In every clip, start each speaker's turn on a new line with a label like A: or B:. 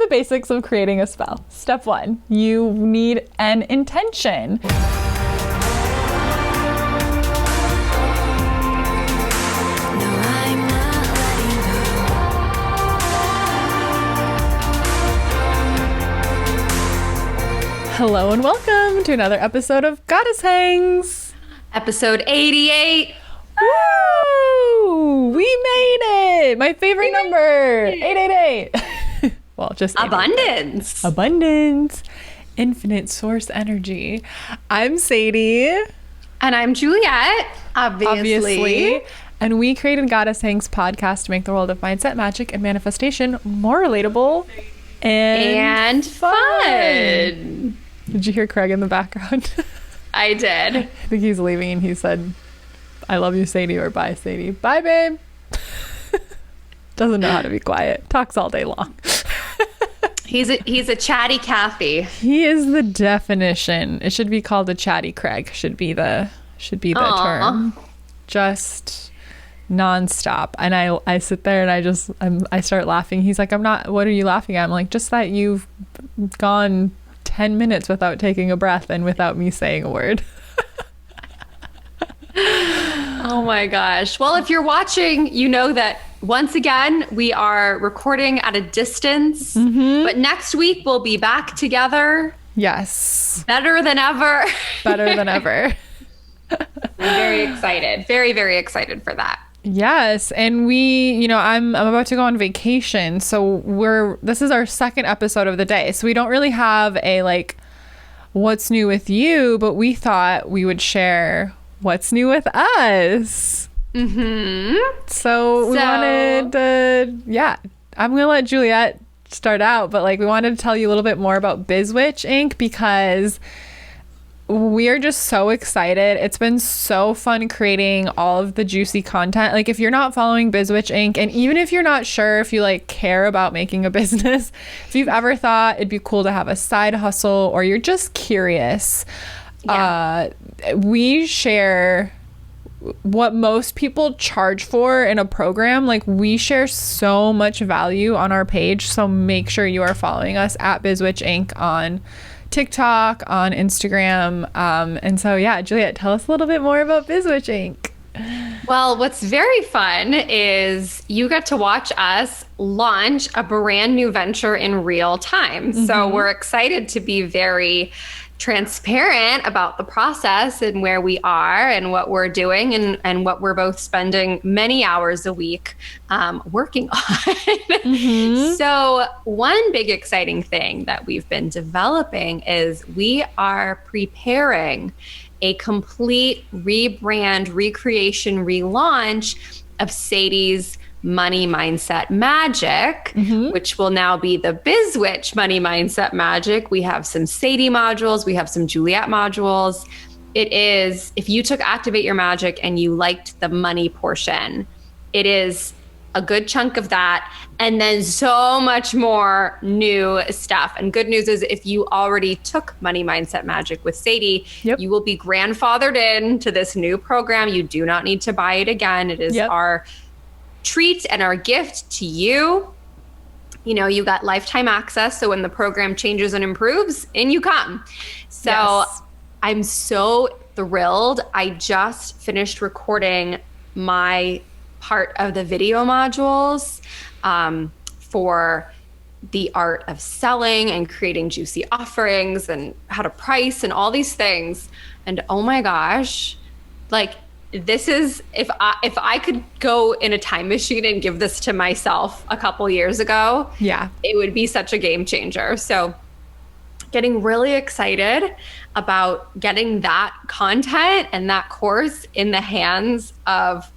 A: the basics of creating a spell. Step 1, you need an intention. Hello and welcome to another episode of Goddess Hangs.
B: Episode 88.
A: Woo! We made it! My favorite number! 888. Well, just 888. Abundance. Infinite source energy. I'm Sadie.
B: And I'm Juliet, obviously.
A: And we created Goddess Hangs podcast to make the world of mindset, magic, and manifestation more relatable and fun. Did you hear Craig in the background?
B: I did.
A: I think he's leaving and he said, I love you, Sadie, or bye, Sadie. Bye, babe. Doesn't know how to be quiet. Talks all day long.
B: He's a chatty Cathy.
A: He is the definition. It should be called a chatty Craig. Should be the term. Just nonstop. And I sit there and I start laughing. He's like, what are you laughing at? I'm like, just that you've gone 10 minutes without taking a breath and without me saying a word.
B: Oh my gosh. Well, if you're watching, you know that once again, we are recording at a distance, but next week we'll be back together.
A: Yes.
B: Better than ever.
A: Better than ever.
B: I'm very excited. Very, very excited for that.
A: Yes. And I'm about to go on vacation. So this is our second episode of the day. So we don't really have a what's new with you, but we thought we would share what's new with us. So we wanted to, I'm going to let Juliet start out, but we wanted to tell you a little bit more about BizWitch Inc. because we are just so excited. It's been so fun creating all of the juicy content. If you're not following BizWitch Inc., and even if you're not sure if you care about making a business, if you've ever thought it'd be cool to have a side hustle or you're just curious, we share what most people charge for in a program. We share so much value on our page. So make sure you are following us at BizWitch Inc. on TikTok, on Instagram. And so, Juliet, tell us a little bit more about BizWitch Inc.
B: Well, what's very fun is you get to watch us launch a brand new venture in real time. So we're excited to be very transparent about the process and where we are and what we're doing and what we're both spending many hours a week working on. So one big exciting thing that we've been developing is we are preparing a complete rebrand, recreation, relaunch of Sadie's Money Mindset Magic, which will now be the BizWitch Money Mindset Magic. We have some Sadie modules. We have some Juliet modules. It is, if you took Activate Your Magic and you liked the money portion, it is a good chunk of that. And then so much more new stuff. And good news is if you already took Money Mindset Magic with Sadie, you will be grandfathered in to this new program. You do not need to buy it again. It is our treat and our gift to you. You got lifetime access. So when the program changes and improves, in you come. So I'm so thrilled. I just finished recording my part of the video modules for the art of selling and creating juicy offerings and how to price and all these things. And oh my gosh, this is, if I could go in a time machine and give this to myself a couple years ago, it would be such a game changer. So getting really excited about getting that content and that course in the hands of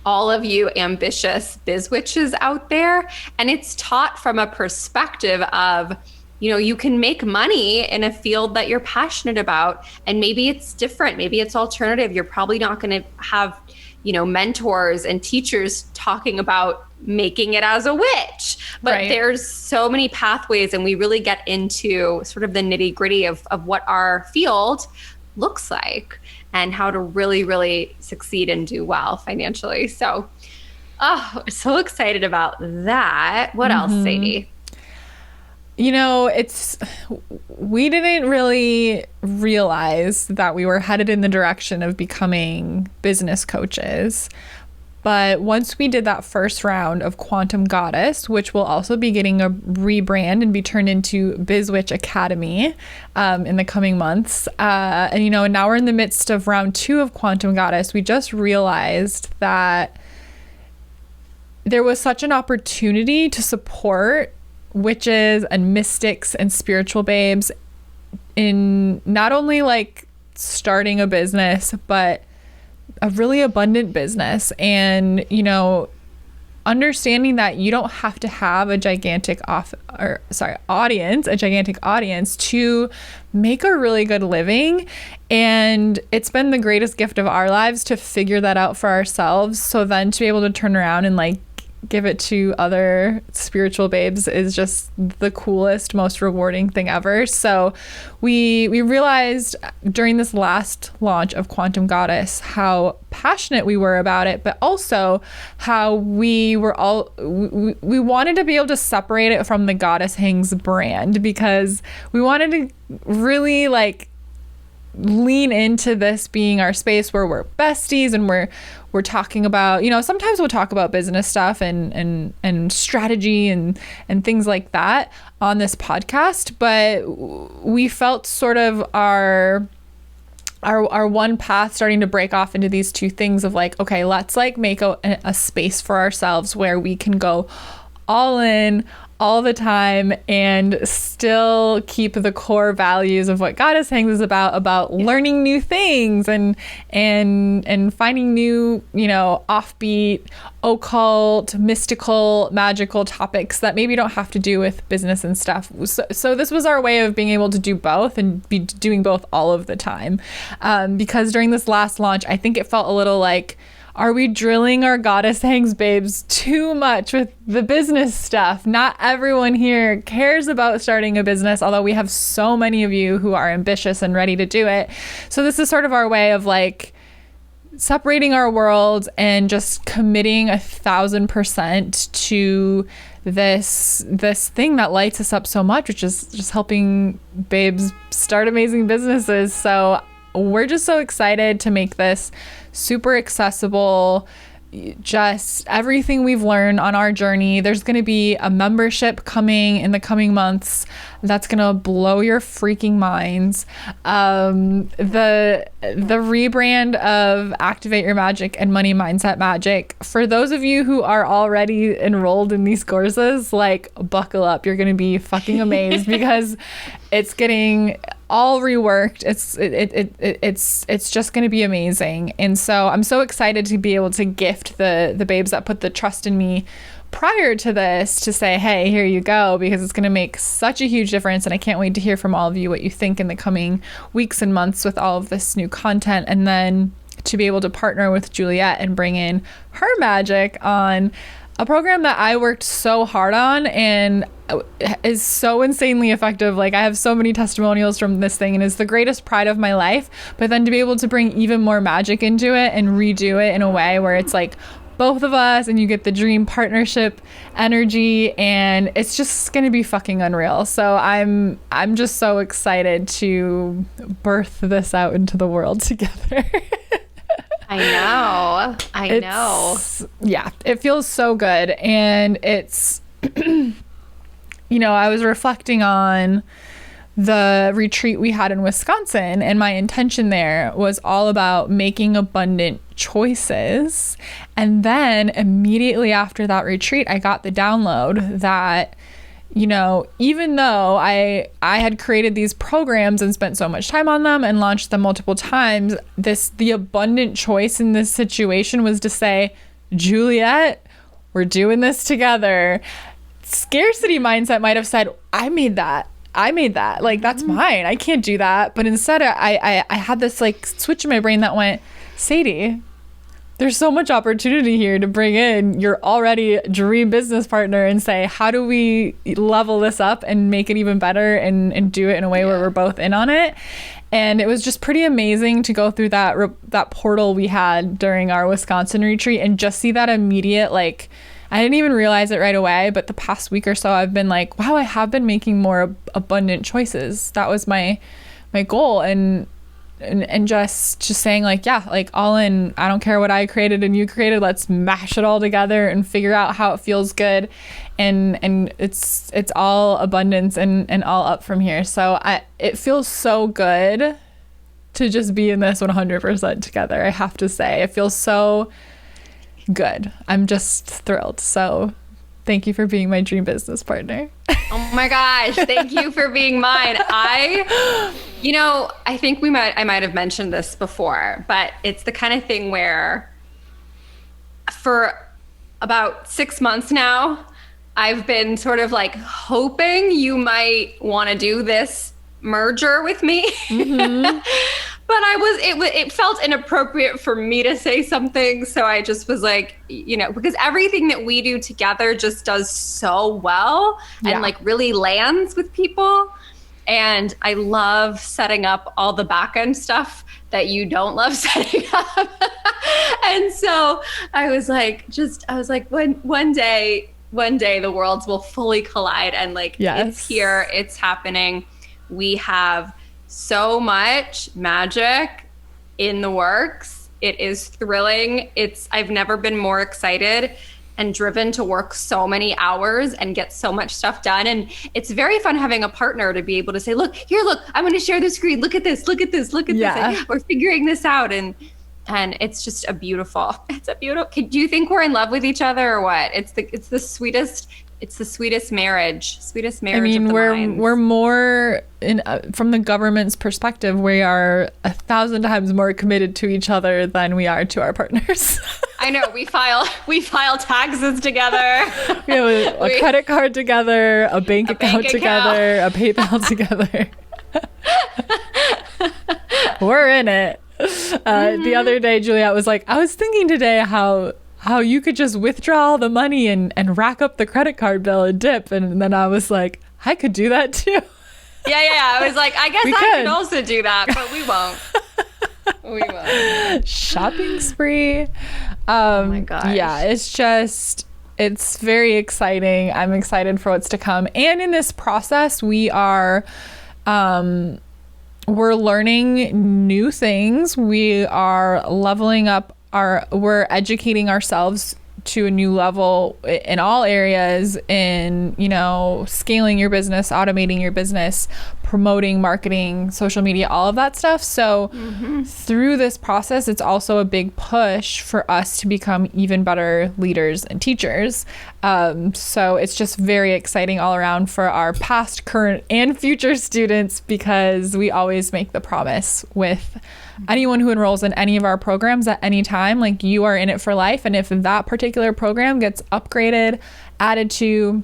B: all of you ambitious bizwitches out there. And it's taught from a perspective of, you can make money in a field that you're passionate about. And maybe it's different. Maybe it's alternative. You're probably not going to have, mentors and teachers talking about making it as a witch. But there's so many pathways, and we really get into sort of the nitty gritty of what our field looks like and how to really, really succeed and do well financially. So, so excited about that. What else, Sadie?
A: We didn't really realize that we were headed in the direction of becoming business coaches. But once we did that first round of Quantum Goddess, which will also be getting a rebrand and be turned into BizWitch Academy in the coming months, and now we're in the midst of round 2 of Quantum Goddess, we just realized that there was such an opportunity to support witches and mystics and spiritual babes in not only like starting a business, but a really abundant business. And understanding that you don't have to have a gigantic audience to make a really good living. And it's been the greatest gift of our lives to figure that out for ourselves. So then to be able to turn around and like give it to other spiritual babes is just the coolest, most rewarding thing ever. So we realized during this last launch of Quantum Goddess how passionate we were about it, but also how we wanted to be able to separate it from the Goddess Hangs brand, because we wanted to really like lean into this being our space where we're besties and we're talking about, sometimes we'll talk about business stuff and strategy and things like that on this podcast, but we felt sort of our one path starting to break off into these two things of like, okay, let's like make a space for ourselves where we can go all in all the time and still keep the core values of what Goddess Hangs is about learning new things and finding new, offbeat, occult, mystical, magical topics that maybe don't have to do with business and stuff. So this was our way of being able to do both and be doing both all of the time. Because during this last launch, I think it felt a little like, are we drilling our Goddess Hangs babes too much with the business stuff? Not everyone here cares about starting a business, although we have so many of you who are ambitious and ready to do it. So this is sort of our way of like separating our worlds and just committing 1,000% to this thing that lights us up so much, which is just helping babes start amazing businesses. So we're just so excited to make this super accessible, just everything we've learned on our journey. There's going to be a membership coming in the coming months that's going to blow your freaking minds. The rebrand of Activate Your Magic and Money Mindset Magic. For those of you who are already enrolled in these courses, like buckle up. You're going to be fucking amazed because it's getting all reworked. It's just going to be amazing. And so I'm so excited to be able to gift the babes that put the trust in me prior to this to say, hey, here you go, because it's going to make such a huge difference. And I can't wait to hear from all of you what you think in the coming weeks and months with all of this new content. And then to be able to partner with Juliet and bring in her magic on a program that I worked so hard on and is so insanely effective. Like I have so many testimonials from this thing and is the greatest pride of my life. But then to be able to bring even more magic into it and redo it in a way where it's like both of us and you get the dream partnership energy, and it's just going to be fucking unreal. So I'm just so excited to birth this out into the world together.
B: I know.
A: Yeah, it feels so good. And it's, I was reflecting on the retreat we had in Wisconsin, and my intention there was all about making abundant choices. And then immediately after that retreat, I got the download that, even though I had created these programs and spent so much time on them and launched them multiple times, the abundant choice in this situation was to say, Juliet, we're doing this together. Scarcity mindset might have said, I made that. Like, that's mine. I can't do that. But instead, I had this like switch in my brain that went, Sadie, there's so much opportunity here to bring in your already dream business partner and say, how do we level this up and make it even better and do it in a way where we're both in on it? And it was just pretty amazing to go through that portal we had during our Wisconsin retreat and just see that immediate, like, I didn't even realize it right away, but the past week or so I've been like, wow, I have been making more abundant choices. That was my goal. And just saying like, yeah, like all in, I don't care what I created and you created, let's mash it all together and figure out how it feels good. And it's all abundance and all up from here. So it feels so good to just be in this 100% together. I have to say, it feels so good. I'm just thrilled. So thank you for being my dream business partner.
B: Oh my gosh. Thank you for being mine. I think I might have mentioned this before, but it's the kind of thing where for about 6 months now, I've been sort of like hoping you might want to do this merger with me. Mm-hmm. But it felt inappropriate for me to say something. So I just was like, because everything that we do together just does so well and like really lands with people. And I love setting up all the back end stuff that you don't love setting up. And so I was like, one day the worlds will fully collide and like, It's here, it's happening. We have so much magic in the works. It is thrilling. I've never been more excited and driven to work so many hours and get so much stuff done. And it's very fun having a partner to be able to say, look, I'm going to share the screen. Look at this. And we're figuring this out. And it's just do you think we're in love with each other or what? It's the sweetest marriage. I mean,
A: we're more from the government's perspective, we are 1,000 times more committed to each other than we are to our partners.
B: I know. We file taxes together.
A: We have a credit card together, a bank account together, a PayPal together. We're in it. The other day, Juliet was like, I was thinking today how you could just withdraw the money and rack up the credit card bill and dip. And then I was like, I could do that too.
B: Yeah. I was like, I guess I could also do that, but we won't.
A: Shopping spree.
B: Oh my gosh.
A: Yeah, it's very exciting. I'm excited for what's to come. And in this process, we're learning new things. We are leveling up we're educating ourselves to a new level in all areas, in scaling your business, automating your business, promoting, marketing, social media, all of that stuff. So through this process, it's also a big push for us to become even better leaders and teachers. So it's just very exciting all around for our past, current, and future students, because we always make the promise with anyone who enrolls in any of our programs at any time, like, you are in it for life. And if that particular program gets upgraded, added to,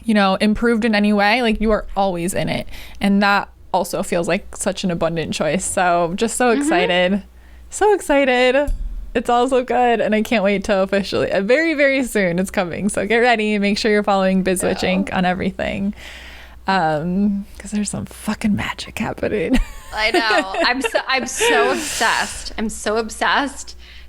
A: improved in any way, like, you are always in it. And that also feels like such an abundant choice. So just so excited. So excited. It's all so good. And I can't wait to officially, very, very soon it's coming. So get ready. Make sure you're following BizWitch Inc. on everything. Because there's some fucking magic happening.
B: I know. I'm so obsessed.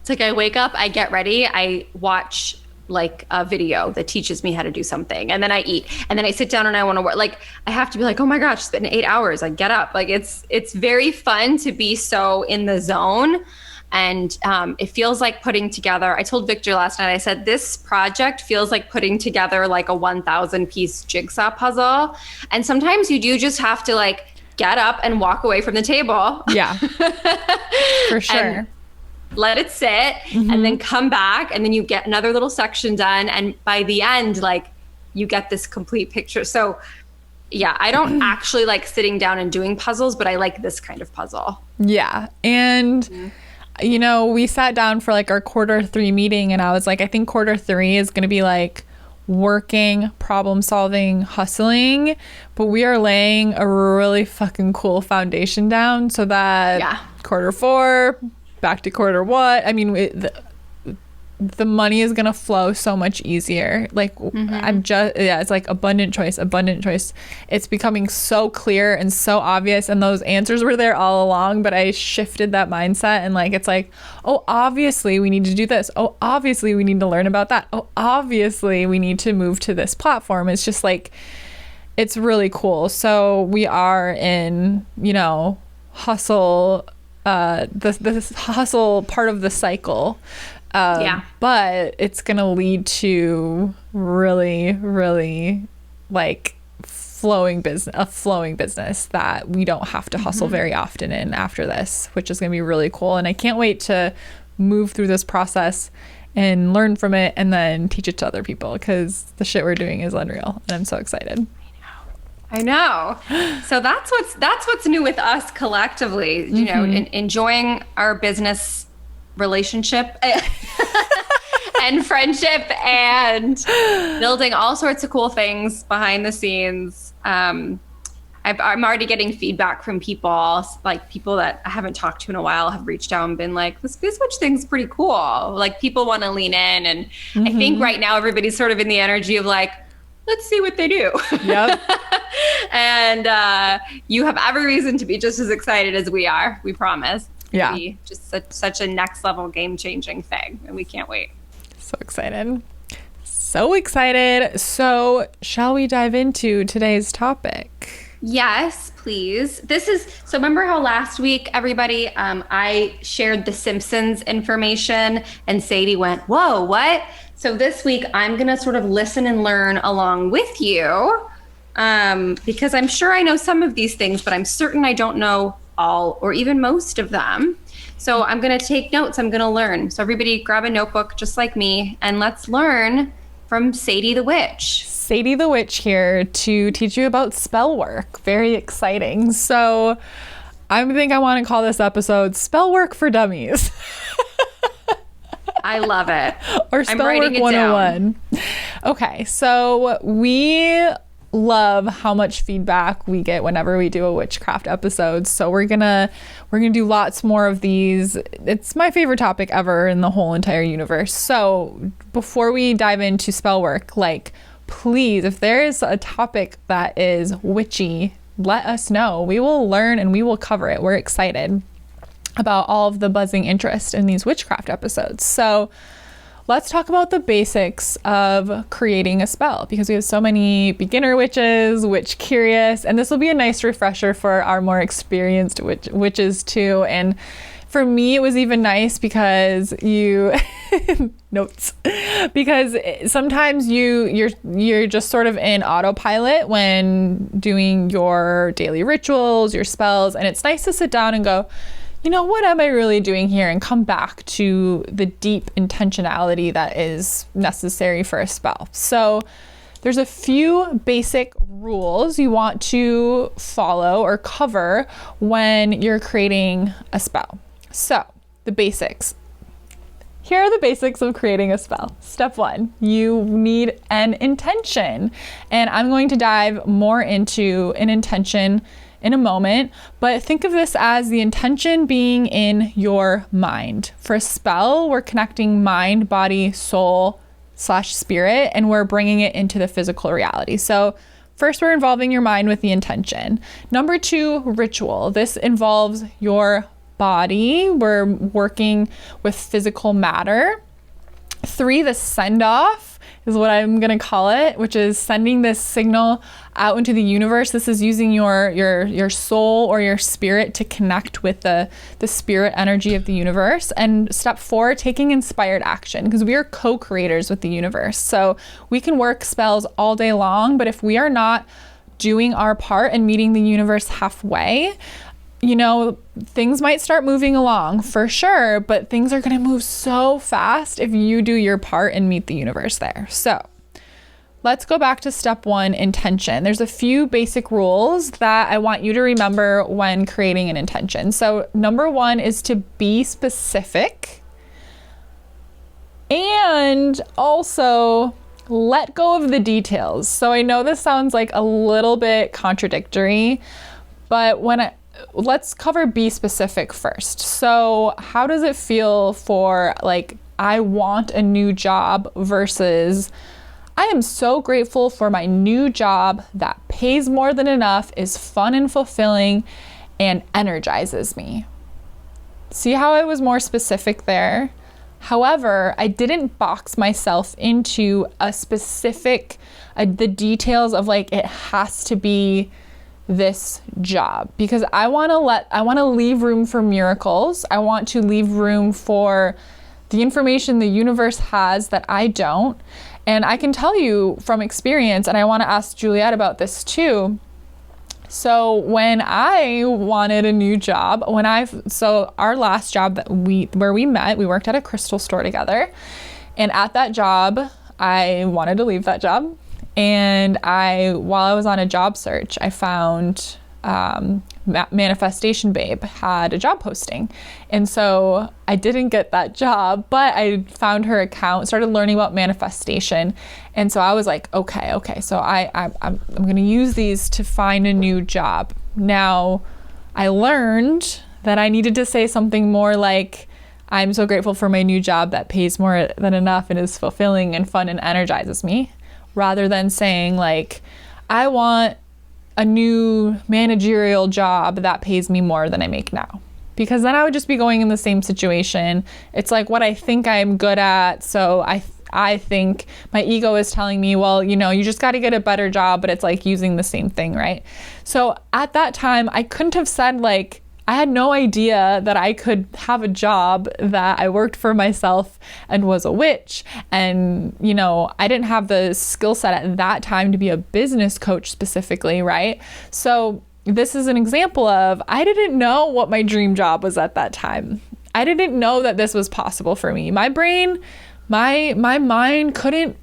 B: It's like I wake up, I get ready, I watch like a video that teaches me how to do something, and then I eat, and then I sit down and I want to work. Like, I have to be like, oh my gosh, it's been 8 hours. I get up. Like, it's very fun to be so in the zone. And it feels like putting together, I told Victor last night, I said, this project feels like putting together like a 1,000 piece jigsaw puzzle. And sometimes you do just have to like get up and walk away from the table.
A: Yeah, for sure.
B: Let it sit and then come back, and then you get another little section done. And by the end, like, you get this complete picture. So yeah, I don't actually like sitting down and doing puzzles, but I like this kind of puzzle.
A: Yeah. And we sat down for like our Q3 meeting, and I was like, I think Q3 is going to be like working, problem solving, hustling, but we are laying a really fucking cool foundation down so that Q4, back to Q1. I mean, the money is going to flow so much easier. Like it's like abundant choice. It's becoming so clear and so obvious. And those answers were there all along, but I shifted that mindset and like, it's like, oh, obviously we need to do this. Oh, obviously we need to learn about that. Oh, obviously we need to move to this platform. It's just like, it's really cool. So we are in, hustle, this hustle part of the cycle. But it's going to lead to really, really like a flowing business that we don't have to hustle very often in after this, which is going to be really cool. And I can't wait to move through this process and learn from it and then teach it to other people, because the shit we're doing is unreal. And I'm so excited.
B: I know. So that's what's new with us collectively, enjoying our business relationship and friendship and building all sorts of cool things behind the scenes. I'm already getting feedback from people, like people that I haven't talked to in a while have reached out and been like, this biz witch thing's pretty cool. Like people want to lean in. And I think right now everybody's sort of in the energy of like, let's see what they do. Yep. And you have every reason to be just as excited as we are. We promise.
A: Yeah.
B: Be just such a next level game changing thing. And we can't wait.
A: So excited. So excited. So shall we dive into today's topic?
B: Yes, please. So remember how last week, everybody, I shared the Simpsons information and Sadie went, whoa, what? So this week I'm going to sort of listen and learn along with you, because I'm sure I know some of these things, but I'm certain I don't know all or even most of them. So I'm going to take notes. I'm going to learn. So everybody grab a notebook just like me and let's learn from Sadie the Witch.
A: Sadie the Witch here to teach you about Spellwork. Very exciting. So I think I want to call this episode Spellwork for Dummies.
B: I love it.
A: Or Spellwork 101. Okay, so we love how much feedback we get whenever we do a witchcraft episode. So we're gonna do lots more of these. It's my favorite topic ever in the whole entire universe. So before we dive into Spellwork, like, please, if there is a topic that is witchy, let us know. We will learn and we will cover it. We're excited about all of the buzzing interest in these witchcraft episodes. So let's talk about the basics of creating a spell, because we have so many beginner witches, witch curious, and this will be a nice refresher for our more experienced witches too. And for me, it was even nice because because sometimes you're just sort of in autopilot when doing your daily rituals, your spells, and it's nice to sit down and go, what am I really doing here? And come back to the deep intentionality that is necessary for a spell. So there's a few basic rules you want to follow or cover when you're creating a spell. So the basics. Here are the basics of creating a spell. Step 1, you need an intention. And I'm going to dive more into an intention in a moment, but think of this as the intention being in your mind. For a spell, we're connecting mind, body, soul / spirit, and we're bringing it into the physical reality. So first, we're involving your mind with the intention. Number 2, ritual. This involves your body. We're working with physical matter. 3, the send off is what I'm going to call it, which is sending this signal out into the universe. This is using your soul or your spirit to connect with the spirit energy of the universe. And step 4, taking inspired action, because we are co-creators with the universe. So we can work spells all day long, but if we are not doing our part and meeting the universe halfway, things might start moving along for sure, but things are going to move so fast if you do your part and meet the universe there. So let's go back to step 1, intention. There's a few basic rules that I want you to remember when creating an intention. So number 1 is to be specific and also let go of the details. So I know this sounds like a little bit contradictory, but let's cover be specific first. So how does it feel for like I want a new job versus I am so grateful for my new job that pays more than enough, is fun and fulfilling, and energizes me. See how I was more specific there? However, I didn't box myself into a specific, the details of like, it has to be this job, because I want to leave room for miracles. I want to leave room for the information the universe has that I don't. And I can tell you from experience, and I want to ask Juliet about this too. So when I wanted a new job, our last job where we met, we worked at a crystal store together. And at that job, I wanted to leave that job. And while I was on a job search, I found Manifestation Babe had a job posting. And so I didn't get that job, but I found her account, started learning about manifestation. And so I was like, okay. So I'm going to use these to find a new job. Now, I learned that I needed to say something more like, I'm so grateful for my new job that pays more than enough and is fulfilling and fun and energizes me, rather than saying like, I want a new managerial job that pays me more than I make now. Because then I would just be going in the same situation. It's like what I think I'm good at. So I think my ego is telling me, well, you just got to get a better job, but it's like using the same thing, right? So at that time, I couldn't have said like, I had no idea that I could have a job that I worked for myself and was a witch. And, I didn't have the skill set at that time to be a business coach specifically, right? So this is an example of, I didn't know what my dream job was at that time. I didn't know that this was possible for me. My brain, my mind couldn't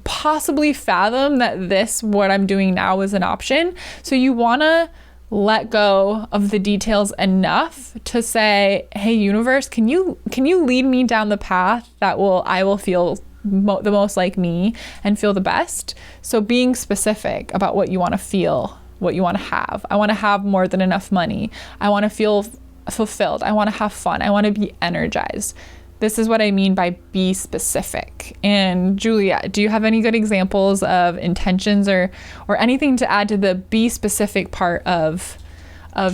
A: possibly fathom that what I'm doing now is an option. So you want to let go of the details enough to say, hey, universe, can you lead me down the path that I will feel the most like me and feel the best? So being specific about what you want to feel, what you want to have. I want to have more than enough money. I want to feel fulfilled. I want to have fun. I want to be energized. This is what I mean by be specific. And Julia, do you have any good examples of intentions or anything to add to the be specific part of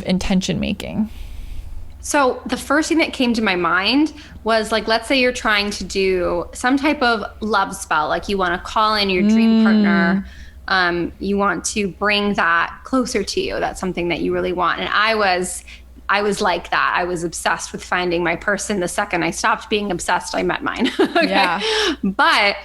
A: intention making?
B: So the first thing that came to my mind was like, let's say you're trying to do some type of love spell, like you want to call in your dream partner. You want to bring that closer to you. That's something that you really want. And I was like that. I was obsessed with finding my person. The second I stopped being obsessed, I met mine. Okay? Yeah. But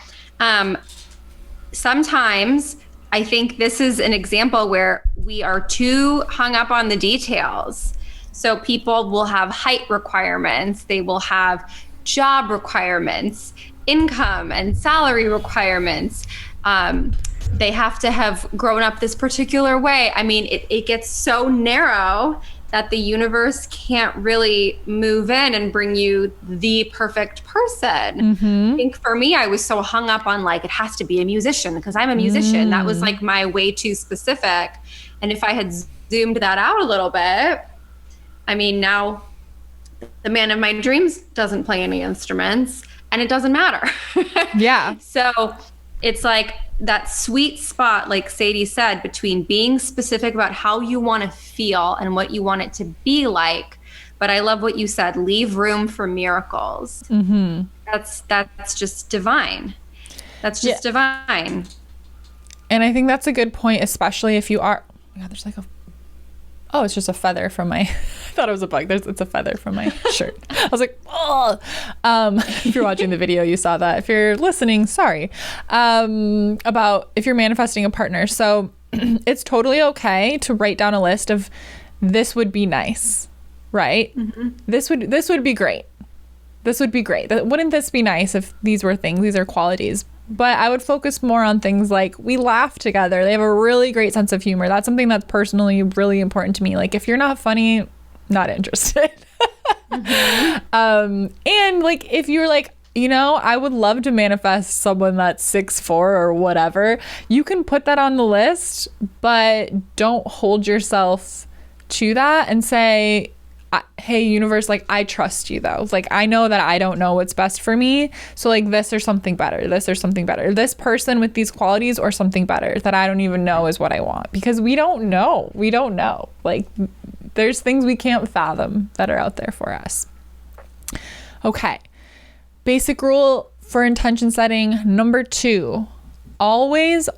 B: sometimes I think this is an example where we are too hung up on the details. So people will have height requirements. They will have job requirements, income and salary requirements. They have to have grown up this particular way. I mean, it gets so narrow that the universe can't really move in and bring you the perfect person. I think for me, I was so hung up on like, it has to be a musician because I'm a musician. That was like my way too specific. And if I had zoomed that out a little bit, I mean, now the man of my dreams doesn't play any instruments and it doesn't matter.
A: Yeah.
B: So it's like that sweet spot, like Sadie said, between being specific about how you want to feel and what you want it to be like. But I love what you said, leave room for miracles. That's just divine. That's just divine.
A: And I think that's a good point, especially if you are, oh, there's like it's just a feather from my, I thought it was a bug. It's a feather from my shirt. I was like, oh, if you're watching the video, you saw that. If you're listening, sorry. About if you're manifesting a partner. So it's totally okay to write down a list of this would be nice, right? This would be great. This would be great. Wouldn't this be nice if these were things, these are qualities? But I would focus more on things like we laugh together. They have a really great sense of humor. That's something that's personally really important to me. Like if you're not funny, not interested. And like if you're like, I would love to manifest someone that's 6'4" or whatever, you can put that on the list, but don't hold yourself to that and say, hey, universe, like, I trust you though. Like, I know that I don't know what's best for me. So like this or something better, this or something better, this person with these qualities or something better that I don't even know is what I want, because we don't know. Like, there's things we can't fathom that are out there for us. Okay. Basic rule for intention setting number 2, always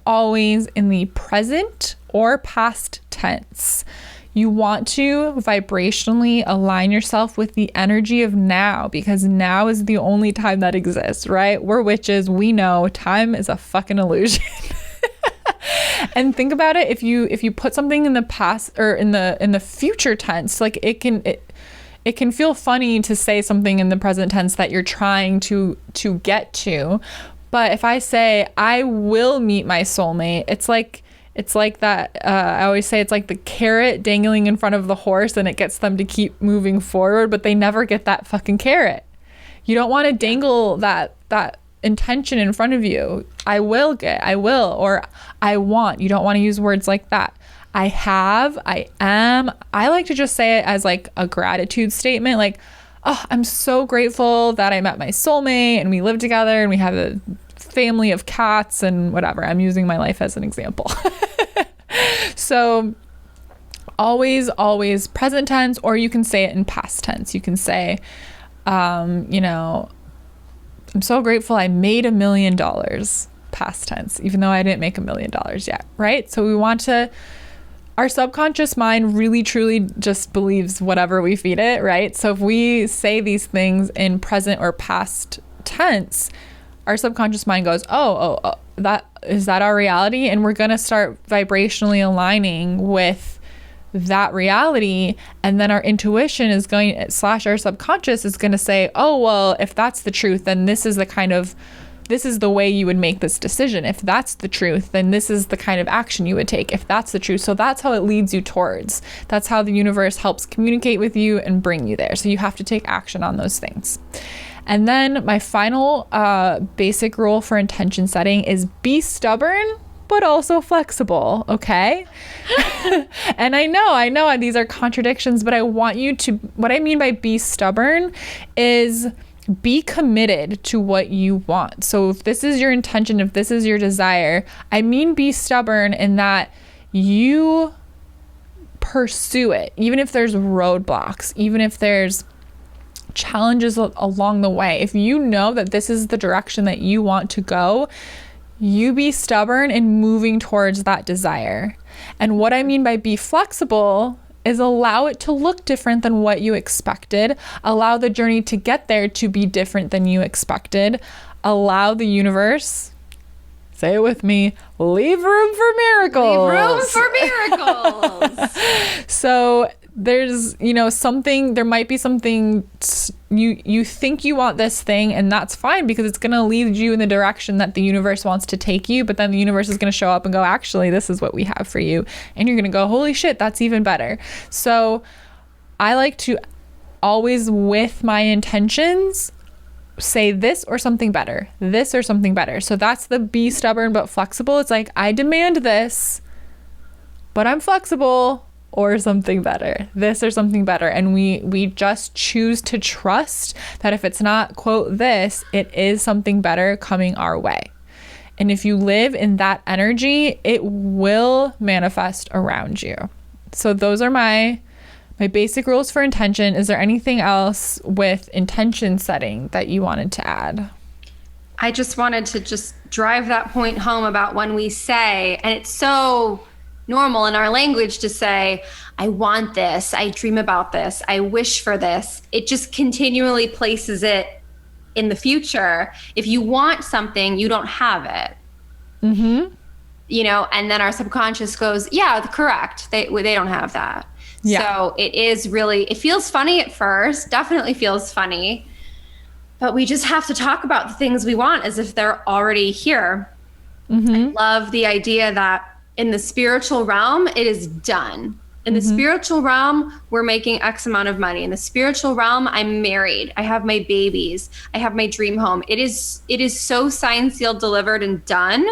A: in the present or past tense. You want to vibrationally align yourself with the energy of now, because now is the only time that exists, right? We're witches. We know time is a fucking illusion. And think about it. If you put something in the past or in the future tense, like it can feel funny to say something in the present tense that you're trying to get to. But if I say, I will meet my soulmate, it's like that, I always say it's like the carrot dangling in front of the horse, and it gets them to keep moving forward, but they never get that fucking carrot. You don't want to dangle that intention in front of you. I will, or I want. You don't want to use words like that. I have, I am. I like to just say it as like a gratitude statement, like, oh, I'm so grateful that I met my soulmate and we live together and we have a family of cats and whatever. I'm using my life as an example. So always present tense, or you can say it in past tense. You can say, I'm so grateful I made $1 million, past tense, even though I didn't make $1 million yet, right? So we want to, our subconscious mind really truly just believes whatever we feed it, right? So if we say these things in present or past tense, our subconscious mind goes, oh, that is that our reality? And we're going to start vibrationally aligning with that reality. And then our intuition is going / our subconscious is going to say, oh, well, if that's the truth, then this is the way you would make this decision. If that's the truth, then this is the kind of action you would take. If that's the truth. So that's how it leads you towards. That's how the universe helps communicate with you and bring you there. So you have to take action on those things. And then my final basic rule for intention setting is be stubborn, but also flexible. Okay. And I know these are contradictions, but I want you to, what I mean by be stubborn is be committed to what you want. So if this is your intention, if this is your desire, I mean, be stubborn in that you pursue it, even if there's roadblocks, even if there's challenges along the way. If you know that this is the direction that you want to go, you be stubborn in moving towards that desire. And what I mean by be flexible is allow it to look different than what you expected. Allow the journey to get there to be different than you expected. Allow the universe, say it with me, leave room for miracles.
B: Leave room for miracles.
A: So there's, there might be something you think you want this thing, and that's fine, because it's going to lead you in the direction that the universe wants to take you. But then the universe is going to show up and go, actually, this is what we have for you. And you're going to go, holy shit, that's even better. So I like to always, with my intentions, say this or something better, this or something better. So that's the be stubborn but flexible. It's like, I demand this, but I'm flexible, or something better, this or something better. And we just choose to trust that if it's not, quote, this, it is something better coming our way. And if you live in that energy, it will manifest around you. So those are my basic rules for intention. Is there anything else with intention setting that you wanted to add?
B: I just wanted to just drive that point home about when we say, and it's so normal in our language to say, I want this, I dream about this, I wish for this. It just continually places it in the future. If you want something, you don't have it. Mm-hmm. And then our subconscious goes, yeah, correct. They don't have that. Yeah. So it is really, it feels funny at first, definitely feels funny, but we just have to talk about the things we want as if they're already here. Mm-hmm. I love the idea that in the spiritual realm, it is done. In the spiritual realm, we're making X amount of money. In the spiritual realm, I'm married. I have my babies. I have my dream home. It is so signed, sealed, delivered, and done.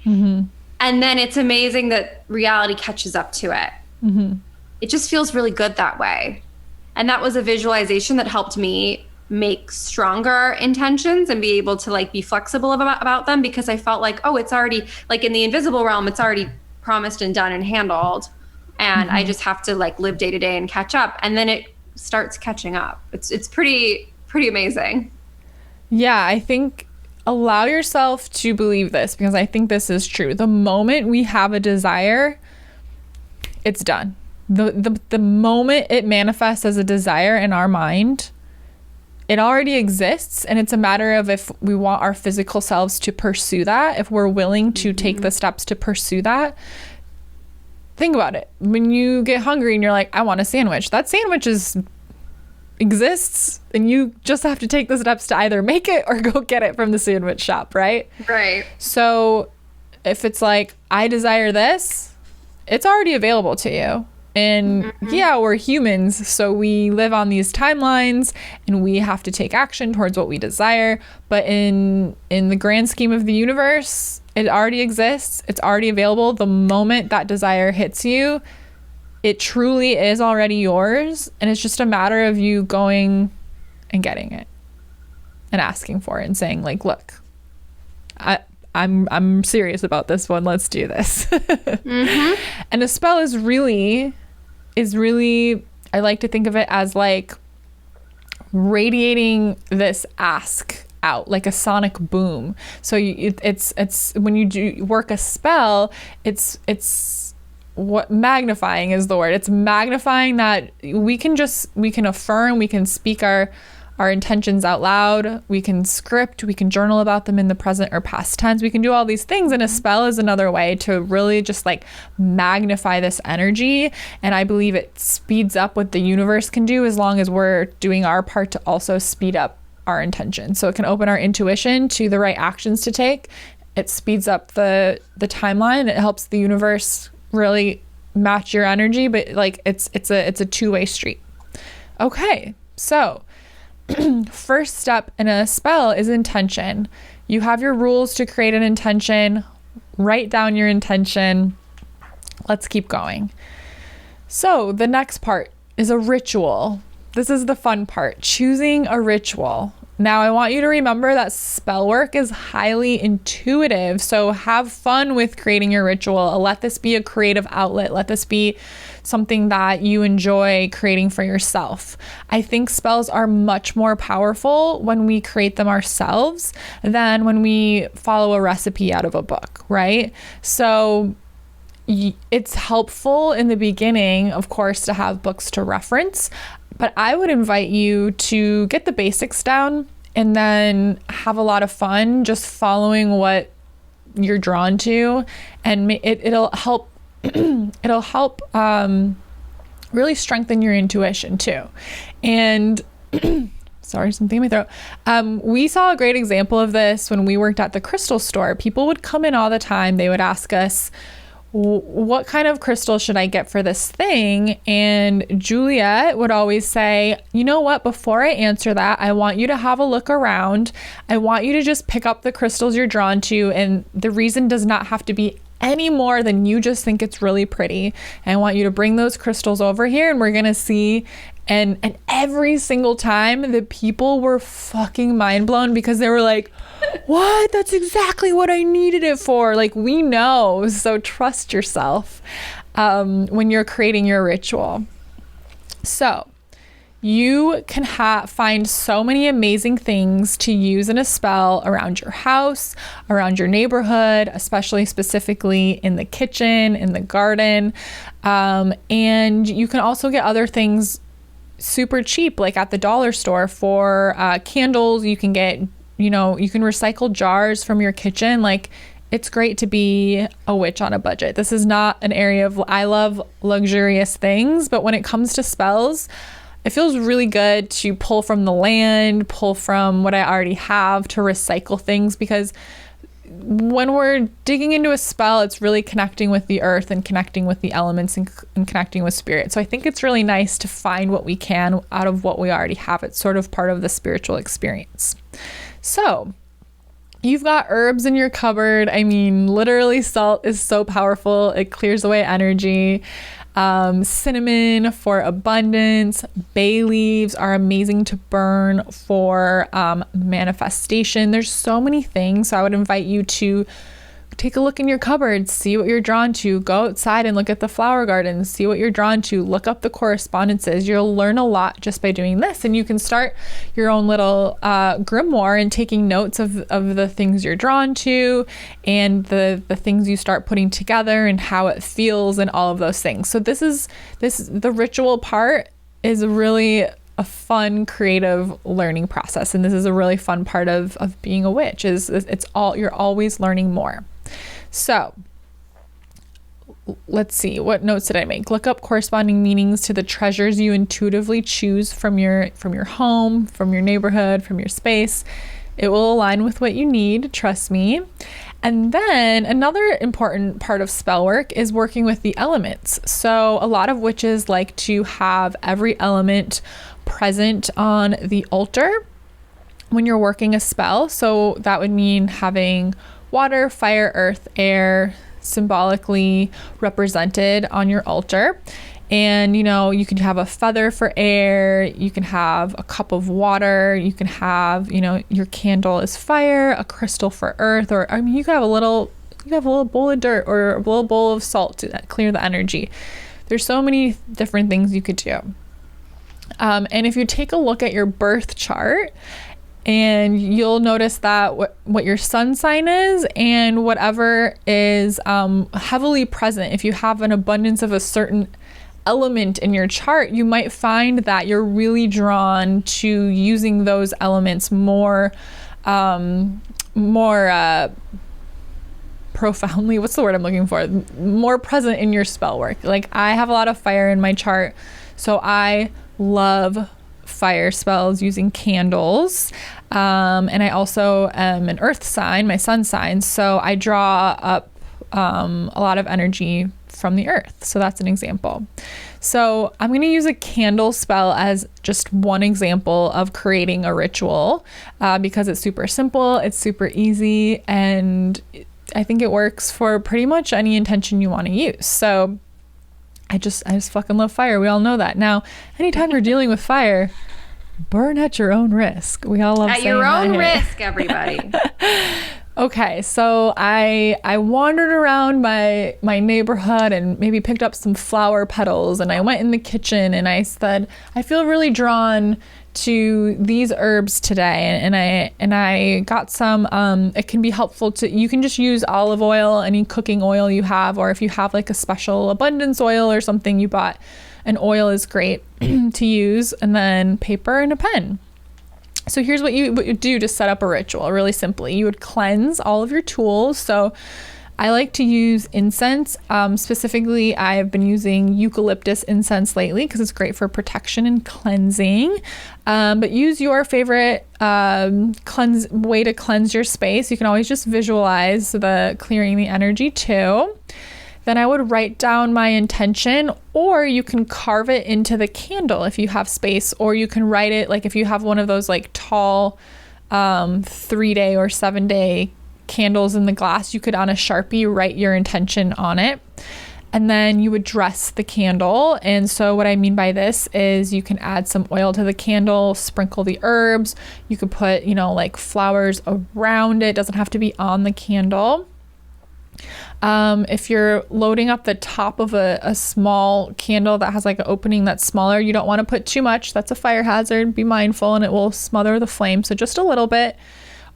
B: Mm-hmm. And then it's amazing that reality catches up to it. Mm-hmm. It just feels really good that way. And that was a visualization that helped me make stronger intentions and be able to like be flexible about them, because I felt like, oh, it's already like in the invisible realm, it's already promised and done and handled. And I just have to like live day to day and catch up. And then it starts catching up. It's pretty amazing.
A: Yeah, I think allow yourself to believe this, because I think this is true. The moment we have a desire, it's done. The moment it manifests as a desire in our mind, it already exists, and it's a matter of if we want our physical selves to pursue that, if we're willing to take the steps to pursue that. Think about it. When you get hungry and you're like, I want a sandwich, that sandwich exists, and you just have to take the steps to either make it or go get it from the sandwich shop, right?
B: Right.
A: So if it's like, I desire this, it's already available to you. And yeah, we're humans, so we live on these timelines and we have to take action towards what we desire. But in the grand scheme of the universe, it already exists. It's already available. The moment that desire hits you, it truly is already yours. And it's just a matter of you going and getting it and asking for it and saying like, look, I'm serious about this one. Let's do this. And a spell is really, I like to think of it as like radiating this ask out, like a sonic boom. So it's when you do work a spell, it's what magnifying is the word. It's magnifying that we can affirm, we can speak our intentions out loud, we can script, we can journal about them in the present or past tense, we can do all these things, and a spell is another way to really just like magnify this energy. And I believe it speeds up what the universe can do, as long as we're doing our part to also speed up our intention. So it can open our intuition to the right actions to take. It speeds up the timeline. It helps the universe really match your energy, but like it's a two-way street. Okay, so first step in a spell is intention. You have your rules to create an intention. Write down your intention. Let's keep going. So the next part is a ritual. This is the fun part, choosing a ritual. Now, I want you to remember that spell work is highly intuitive, so have fun with creating your ritual. Let this be a creative outlet. Let this be something that you enjoy creating for yourself. I think spells are much more powerful when we create them ourselves than when we follow a recipe out of a book, right? So it's helpful in the beginning, of course, to have books to reference, but I would invite you to get the basics down and then have a lot of fun just following what you're drawn to, and it'll help really strengthen your intuition too. And sorry, something in my throat. We saw a great example of this when we worked at the crystal store. People would come in all the time. They would ask us, what kind of crystal should I get for this thing? And Juliet would always say, you know what, before I answer that, I want you to have a look around. I want you to just pick up the crystals you're drawn to. And the reason does not have to be any more than you just think it's really pretty. And I want you to bring those crystals over here and we're going to see. And every single time the people were fucking mind blown, because they were like, what? That's exactly what I needed it for. Like, we know. So trust yourself when you're creating your ritual. So you can find so many amazing things to use in a spell around your house, around your neighborhood, especially specifically in the kitchen, in the garden. And you can also get other things super cheap, like at the dollar store for candles. You can get, you can recycle jars from your kitchen. Like, it's great to be a witch on a budget. This is not an area of, I love luxurious things, but when it comes to spells, it feels really good to pull from the land, pull from what I already have, to recycle things, because when we're digging into a spell, it's really connecting with the earth and connecting with the elements and connecting with spirit. So I think it's really nice to find what we can out of what we already have. It's sort of part of the spiritual experience. So you've got herbs in your cupboard. I mean, literally, salt is so powerful. It clears away energy. Cinnamon for abundance. Bay leaves are amazing to burn for manifestation. There's so many things. So I would invite you to take a look in your cupboards, see what you're drawn to. Go outside and look at the flower gardens, see what you're drawn to. Look up the correspondences. You'll learn a lot just by doing this. And you can start your own little grimoire and taking notes of the things you're drawn to and the things you start putting together and how it feels and all of those things. So the ritual part is really a fun, creative learning process. And this is a really fun part of being a witch is you're always learning more. So let's see, what notes did I make? Look up corresponding meanings to the treasures you intuitively choose from your home, from your neighborhood, from your space. It will align with what you need, trust me. And then another important part of spell work is working with the elements. So a lot of witches like to have every element present on the altar when you're working a spell. So that would mean having water, fire, earth, air symbolically represented on your altar. And, you can have a feather for air, you can have a cup of water, you can have, your candle is fire, a crystal for earth, or, you could have a little bowl of dirt or a little bowl of salt to clear the energy. There's so many different things you could do. And if you take a look at your birth chart, and you'll notice that what your sun sign is and whatever is heavily present, if you have an abundance of a certain element in your chart, you might find that you're really drawn to using those elements more profoundly. What's the word I'm looking for? More present in your spell work. Like I have a lot of fire in my chart, so I love fire spells using candles. And I also am an earth sign, my sun sign, so I draw up a lot of energy from the earth. So that's an example. So I'm going to use a candle spell as just one example of creating a ritual because it's super simple, it's super easy, and I think it works for pretty much any intention you want to use. So I just fucking love fire. We all know that. Now, anytime you're dealing with fire, burn at your own risk. We all love
B: at your own risk, everybody.
A: Okay, so I wandered around my neighborhood and maybe picked up some flower petals, and I went in the kitchen and I said, I feel really drawn to these herbs today, and I got some. It can be helpful you can just use olive oil, any cooking oil you have, or if you have like a special abundance oil or something you bought, an oil is great to use, and then paper and a pen. So here's what you do to set up a ritual. Really simply, you would cleanse all of your tools. So I like to use incense. Specifically, I've been using eucalyptus incense lately because it's great for protection and cleansing. But use your favorite way to cleanse your space. You can always just visualize the clearing the energy too. Then I would write down my intention, or you can carve it into the candle if you have space, or you can write it, like if you have one of those like tall 3-day or 7-day candles in the glass, you could on a Sharpie write your intention on it. And then you would dress the candle. And so what I mean by this is you can add some oil to the candle, sprinkle the herbs. You could put, like flowers around it. It doesn't have to be on the candle. If you're loading up the top of a small candle that has like an opening that's smaller, you don't want to put too much. That's a fire hazard. Be mindful, and it will smother the flame. So just a little bit.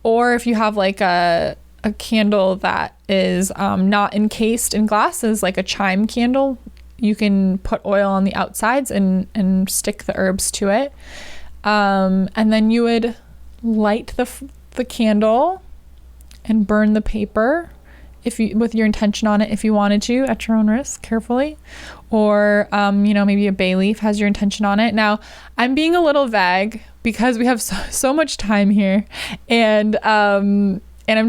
A: Or if you have like a candle that is not encased in glasses, like a chime candle, you can put oil on the outsides and stick the herbs to it. And then you would light the candle and burn the paper with your intention on it, if you wanted to, at your own risk, carefully. Or maybe a bay leaf has your intention on it. Now I'm being a little vague because we have so much time here, and I'm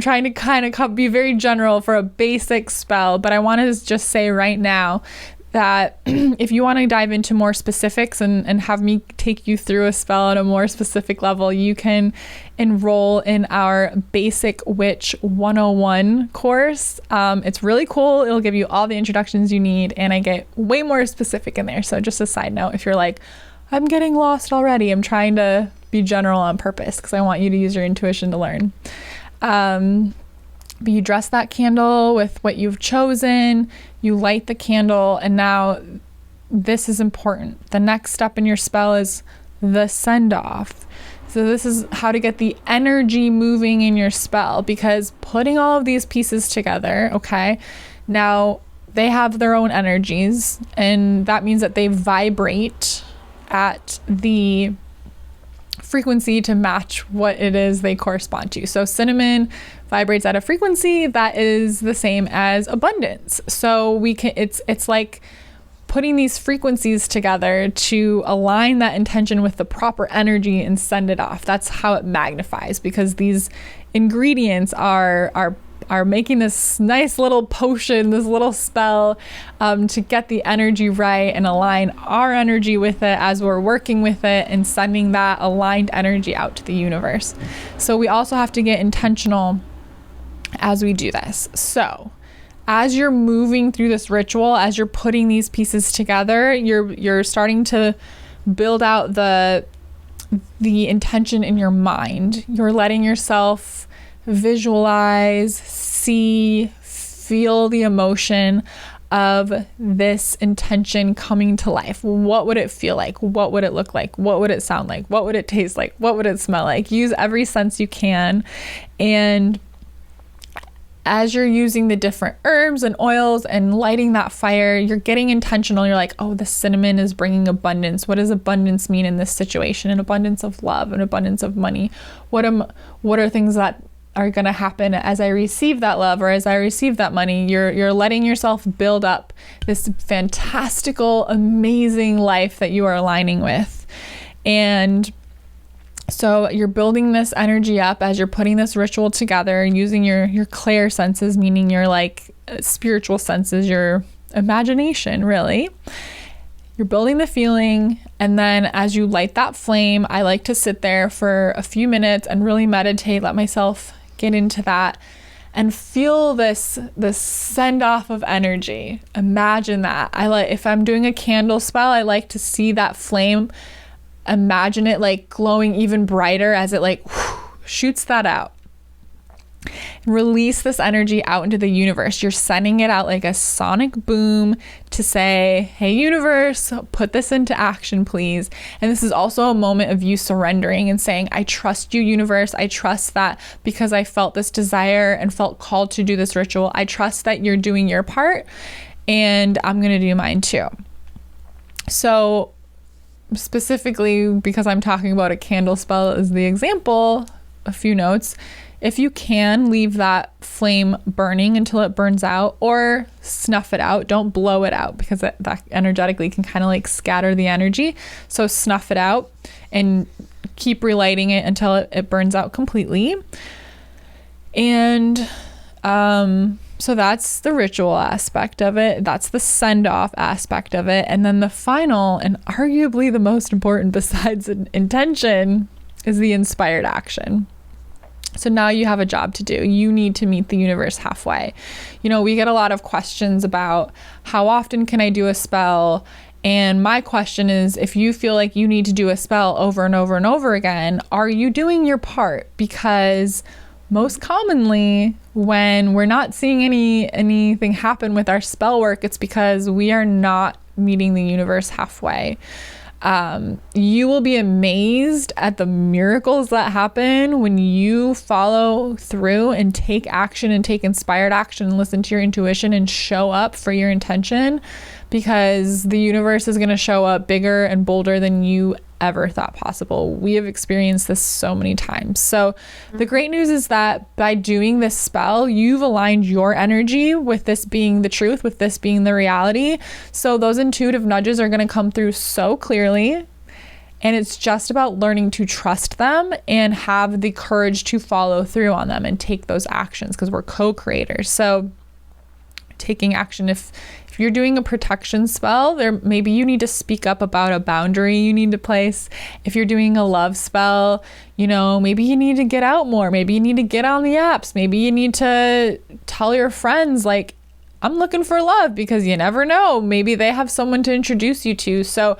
A: trying to kind of be very general for a basic spell, but I want to just say right now, that if you want to dive into more specifics and have me take you through a spell at a more specific level, you can enroll in our Basic Witch 101 course. It's really cool. It'll give you all the introductions you need, and I get way more specific in there. So just a side note, if you're like, I'm getting lost already, I'm trying to be general on purpose because I want you to use your intuition to learn. But you dress that candle with what you've chosen, you light the candle, and now this is important. The next step in your spell is the send off. So this is how to get the energy moving in your spell, because putting all of these pieces together, okay, now they have their own energies, and that means that they vibrate at the frequency to match what it is they correspond to. So cinnamon vibrates at a frequency that is the same as abundance. So we can, it's like putting these frequencies together to align that intention with the proper energy and send it off. That's how it magnifies, because these ingredients are making this nice little potion, this little spell, to get the energy right and align our energy with it as we're working with it and sending that aligned energy out to the universe. So we also have to get intentional as we do this. So as you're moving through this ritual, as you're putting these pieces together, you're starting to build out the intention in your mind. You're letting yourself visualize, see, feel the emotion of this intention coming to life. What would it feel like? What would it look like? What would it sound like? What would it taste like? What would it smell like? Use every sense you can. And as you're using the different herbs and oils and lighting that fire, you're getting intentional. You're like, oh, the cinnamon is bringing abundance. What does abundance mean in this situation? An abundance of love, an abundance of money. What are things that are going to happen as I receive that love or as I receive that money? You're letting yourself build up this fantastical, amazing life that you are aligning with. And so you're building this energy up as you're putting this ritual together, using your clair senses, meaning your like spiritual senses, your imagination, really. You're building the feeling, and then as you light that flame, I like to sit there for a few minutes and really meditate, let myself get into that and feel this send off of energy. Imagine that. If I'm doing a candle spell, I like to see that flame. Imagine it like glowing even brighter as it like shoots that out. Release this energy out into the universe. You're sending it out like a sonic boom to say, hey, universe, put this into action, please. And this is also a moment of you surrendering and saying, I trust you, universe. I trust that because I felt this desire and felt called to do this ritual. I trust that you're doing your part and I'm going to do mine too. So specifically, because I'm talking about a candle spell as the example, a few notes. If you can, leave that flame burning until it burns out, or snuff it out. Don't blow it out, because that energetically can kind of like scatter the energy. So snuff it out and keep relighting it until it burns out completely. And so that's the ritual aspect of it. That's the send-off aspect of it. And then the final, and arguably the most important besides intention, is the inspired action. So now you have a job to do. You need to meet the universe halfway. You know, we get a lot of questions about how often can I do a spell? And my question is, if you feel like you need to do a spell over and over and over again, are you doing your part? Because most commonly, when we're not seeing anything happen with our spell work, it's because we are not meeting the universe halfway. You will be amazed at the miracles that happen when you follow through and take action and take inspired action and listen to your intuition and show up for your intention, because the universe is going to show up bigger and bolder than you ever thought possible. We have experienced this so many times. So the great news is that by doing this spell, you've aligned your energy with this being the truth, with this being the reality. So those intuitive nudges are going to come through so clearly. And it's just about learning to trust them and have the courage to follow through on them and take those actions, because we're co-creators. So taking action, if If you're doing a protection spell, there maybe you need to speak up about a boundary you need to place. If you're doing a love spell, you know, maybe you need to get out more. Maybe you need to get on the apps. Maybe you need to tell your friends, like, I'm looking for love, because you never know. Maybe they have someone to introduce you to. So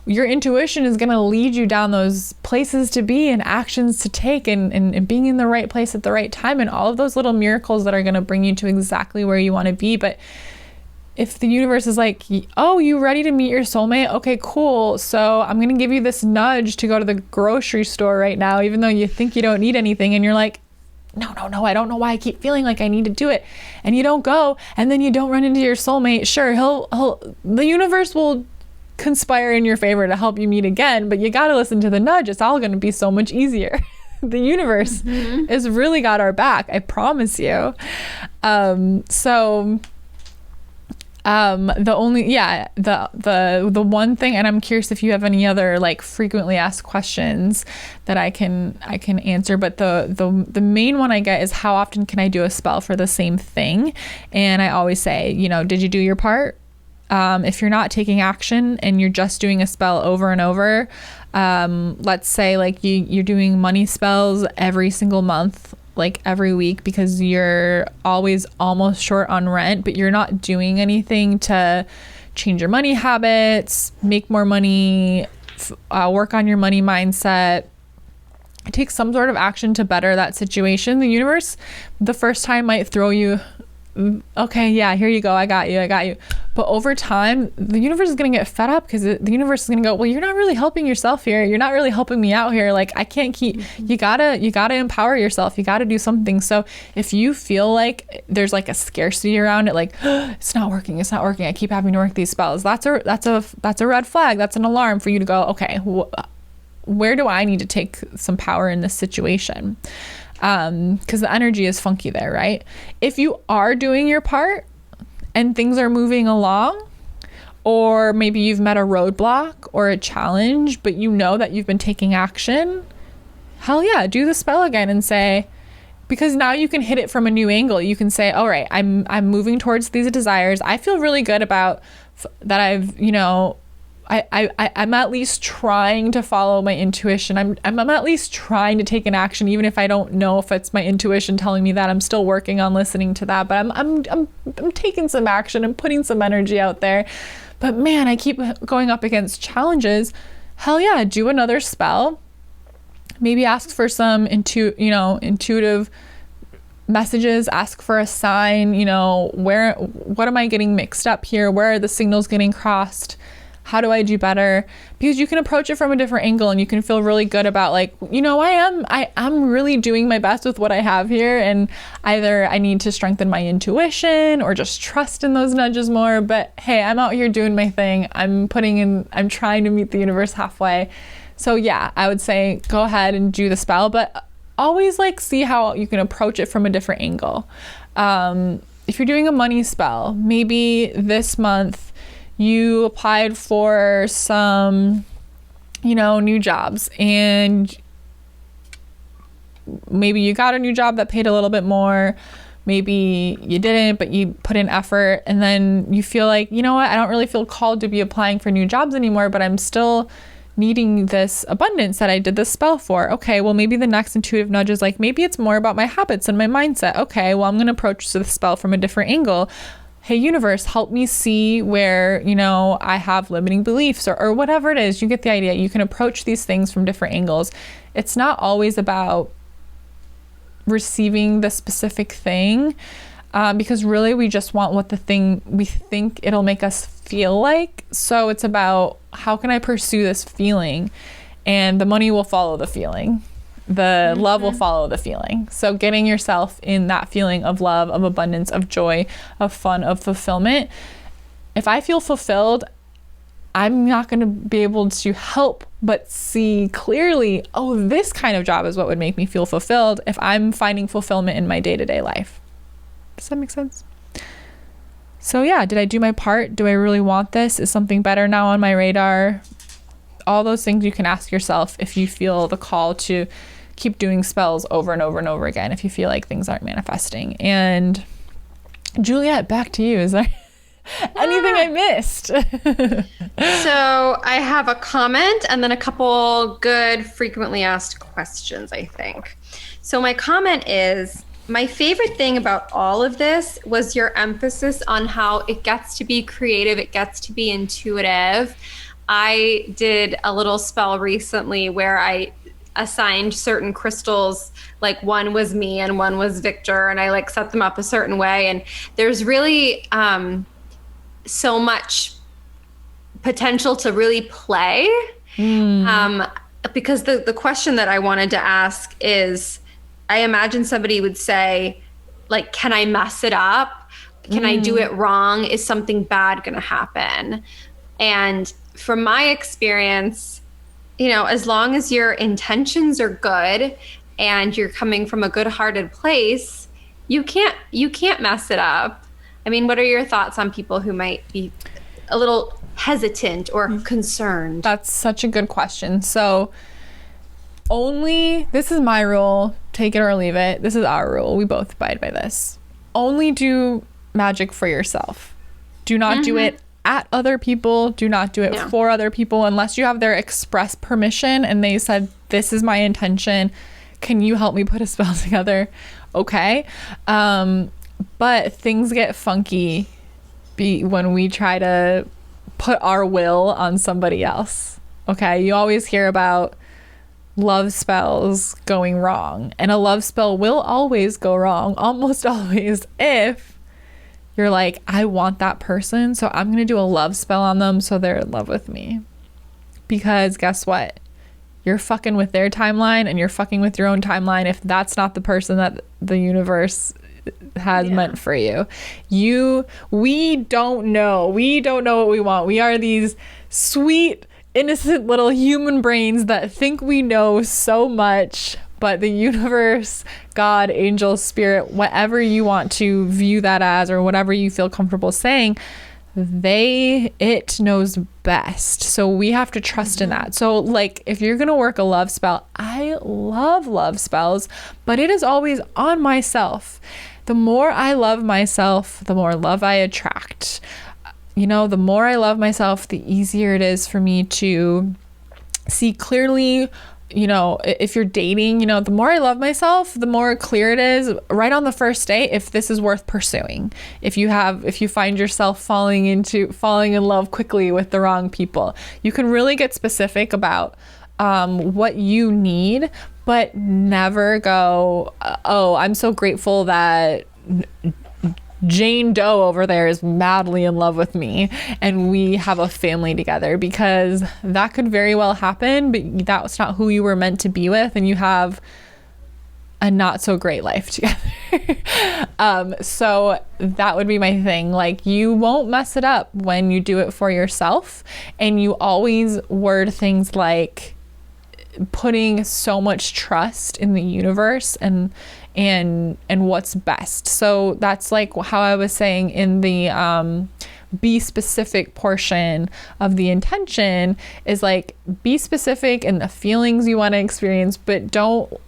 A: your intuition is going to lead you down those places to be and actions to take, and being in the right place at the right time, and all of those little miracles that are going to bring you to exactly where you want to be. But if the universe is like, oh, you ready to meet your soulmate? Okay, cool. So I'm going to give you this nudge to go to the grocery store right now, even though you think you don't need anything. And you're like, no, I don't know why I keep feeling like I need to do it. And you don't go, and then you don't run into your soulmate. Sure, the universe will conspire in your favor to help you meet again, but you got to listen to the nudge. It's all going to be so much easier. The universe has really got our back. I promise you. The one thing, and I'm curious if you have any other like frequently asked questions that I can answer, but the main one I get is, how often can I do a spell for the same thing? And I always say, you know, did you do your part? If you're not taking action and you're just doing a spell over and over, let's say like you're doing money spells every single month, like every week, because you're always almost short on rent, but you're not doing anything to change your money habits, make more money, work on your money mindset, take some sort of action to better that situation. The universe, the first time, might throw you, okay, yeah, here you go, I got you. But over time, the universe is going to get fed up, because the universe is going to go, well, you're not really helping yourself here. You're not really helping me out here. Like, I can't keep, you gotta empower yourself. You gotta do something. So if you feel like there's like a scarcity around it, like, it's not working. I keep having to work these spells. That's a red flag. That's an alarm for you to go, okay, where do I need to take some power in this situation? Because the energy is funky there, right? If you are doing your part and things are moving along, or maybe you've met a roadblock or a challenge, but you know that you've been taking action, hell yeah, do the spell again and say, because now you can hit it from a new angle. You can say, all right, I'm moving towards these desires. I feel really good about that. I've, you know, I'm at least trying to follow my intuition. I'm at least trying to take an action, even if I don't know if it's my intuition telling me that. I'm still working on listening to that, but I'm taking some action and putting some energy out there. But man, I keep going up against challenges. Hell yeah, do another spell. Maybe ask for some intuitive messages, ask for a sign, you know, what am I getting mixed up here? Where are the signals getting crossed? How do I do better? Because you can approach it from a different angle, and you can feel really good about, like, you know, I'm really doing my best with what I have here, and either I need to strengthen my intuition or just trust in those nudges more. But hey, I'm out here doing my thing. I'm trying to meet the universe halfway. So yeah, I would say go ahead and do the spell, but always like see how you can approach it from a different angle. If you're doing a money spell, maybe this month you applied for some, you know, new jobs, and maybe you got a new job that paid a little bit more. Maybe you didn't, but you put in effort, and then you feel like, you know what, I don't really feel called to be applying for new jobs anymore, but I'm still needing this abundance that I did this spell for. Okay, well, maybe the next intuitive nudge is like, maybe it's more about my habits and my mindset. Okay, well, I'm going to approach the spell from a different angle. Hey, universe, help me see where, you know, I have limiting beliefs, or whatever it is. You get the idea. You can approach these things from different angles. It's not always about receiving the specific thing, because really we just want what the thing we think it'll make us feel like. So it's about, how can I pursue this feeling? And the money will follow the feeling. The love will follow the feeling. So getting yourself in that feeling of love, of abundance, of joy, of fun, of fulfillment. If I feel fulfilled, I'm not going to be able to help but see clearly, oh, this kind of job is what would make me feel fulfilled if I'm finding fulfillment in my day-to-day life. Does that make sense? So yeah, did I do my part? Do I really want this? Is something better now on my radar? All those things you can ask yourself if you feel the call to keep doing spells over and over and over again, if you feel like things aren't manifesting. And Juliet, back to you. Is there Anything I missed?
B: So I have a comment and then a couple good frequently asked questions, I think. So my comment is, my favorite thing about all of this was your emphasis on how it gets to be creative, it gets to be intuitive. I did a little spell recently where I assigned certain crystals, like one was me and one was Victor, and I like set them up a certain way. And there's really so much potential to really play. Because the question that I wanted to ask is, I imagine somebody would say, like, can I mess it up? Can I do it wrong? Is something bad going to happen? And from my experience, you know, as long as your intentions are good and you're coming from a good-hearted place, you can't mess it up. I mean, what are your thoughts on people who might be a little hesitant or concerned?
A: That's such a good question. So this is my rule, take it or leave it. This is our rule. We both abide by this. Only do magic for yourself. Do not do it at other people. Do not do it for other people unless you have their express permission and they said, this is my intention. Can you help me put a spell together? Okay. But things get funky when we try to put our will on somebody else. Okay. You always hear about love spells going wrong, and a love spell will always go wrong, almost always, if you're like, I want that person, so I'm gonna do a love spell on them so they're in love with me. Because guess what? You're fucking with their timeline and you're fucking with your own timeline if that's not the person that the universe has meant for you. We don't know what we want. We are these sweet, innocent little human brains that think we know so much, but the universe, God, angel, spirit, whatever you want to view that as, or whatever you feel comfortable saying, it knows best. So we have to trust in that. So like, if you're gonna work a love spell, I love love spells, but it is always on myself. The more I love myself, the more love I attract. You know, the more I love myself, the easier it is for me to see clearly. You know, if you're dating, you know, the more I love myself, the more clear it is right on the first date if this is worth pursuing. If you find yourself falling in love quickly with the wrong people, you can really get specific about what you need, but never go, oh, I'm so grateful that Jane Doe over there is madly in love with me and we have a family together, because that could very well happen, but that's not who you were meant to be with, and you have a not so great life together. So that would be my thing. Like, you won't mess it up when you do it for yourself, and you always word things like putting so much trust in the universe and what's best. So that's like how I was saying in the be specific portion of the intention, is like, be specific in the feelings you want to experience, but don't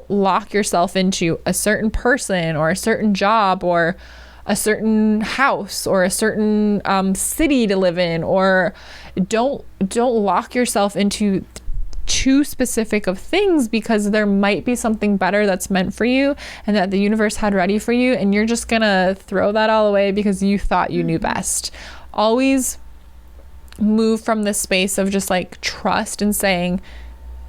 A: lock yourself into a certain person or a certain job or a certain house or a certain city to live in, or don't lock yourself into too specific of things, because there might be something better that's meant for you and that the universe had ready for you, and you're just gonna throw that all away because you thought you knew best. Always move from this space of just like trust and saying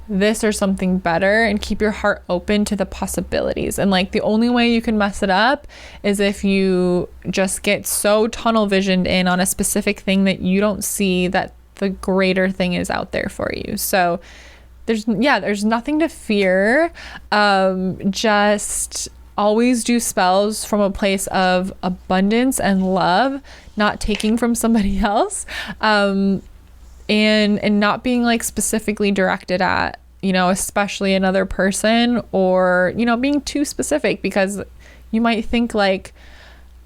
A: this or something better, and keep your heart open to the possibilities. And like, the only way you can mess it up is if you just get so tunnel visioned in on a specific thing that you don't see that the greater thing is out there for you. So there's nothing to fear. Just always do spells from a place of abundance and love, not taking from somebody else, and not being like specifically directed at, you know, especially another person, or, you know, being too specific, because you might think like,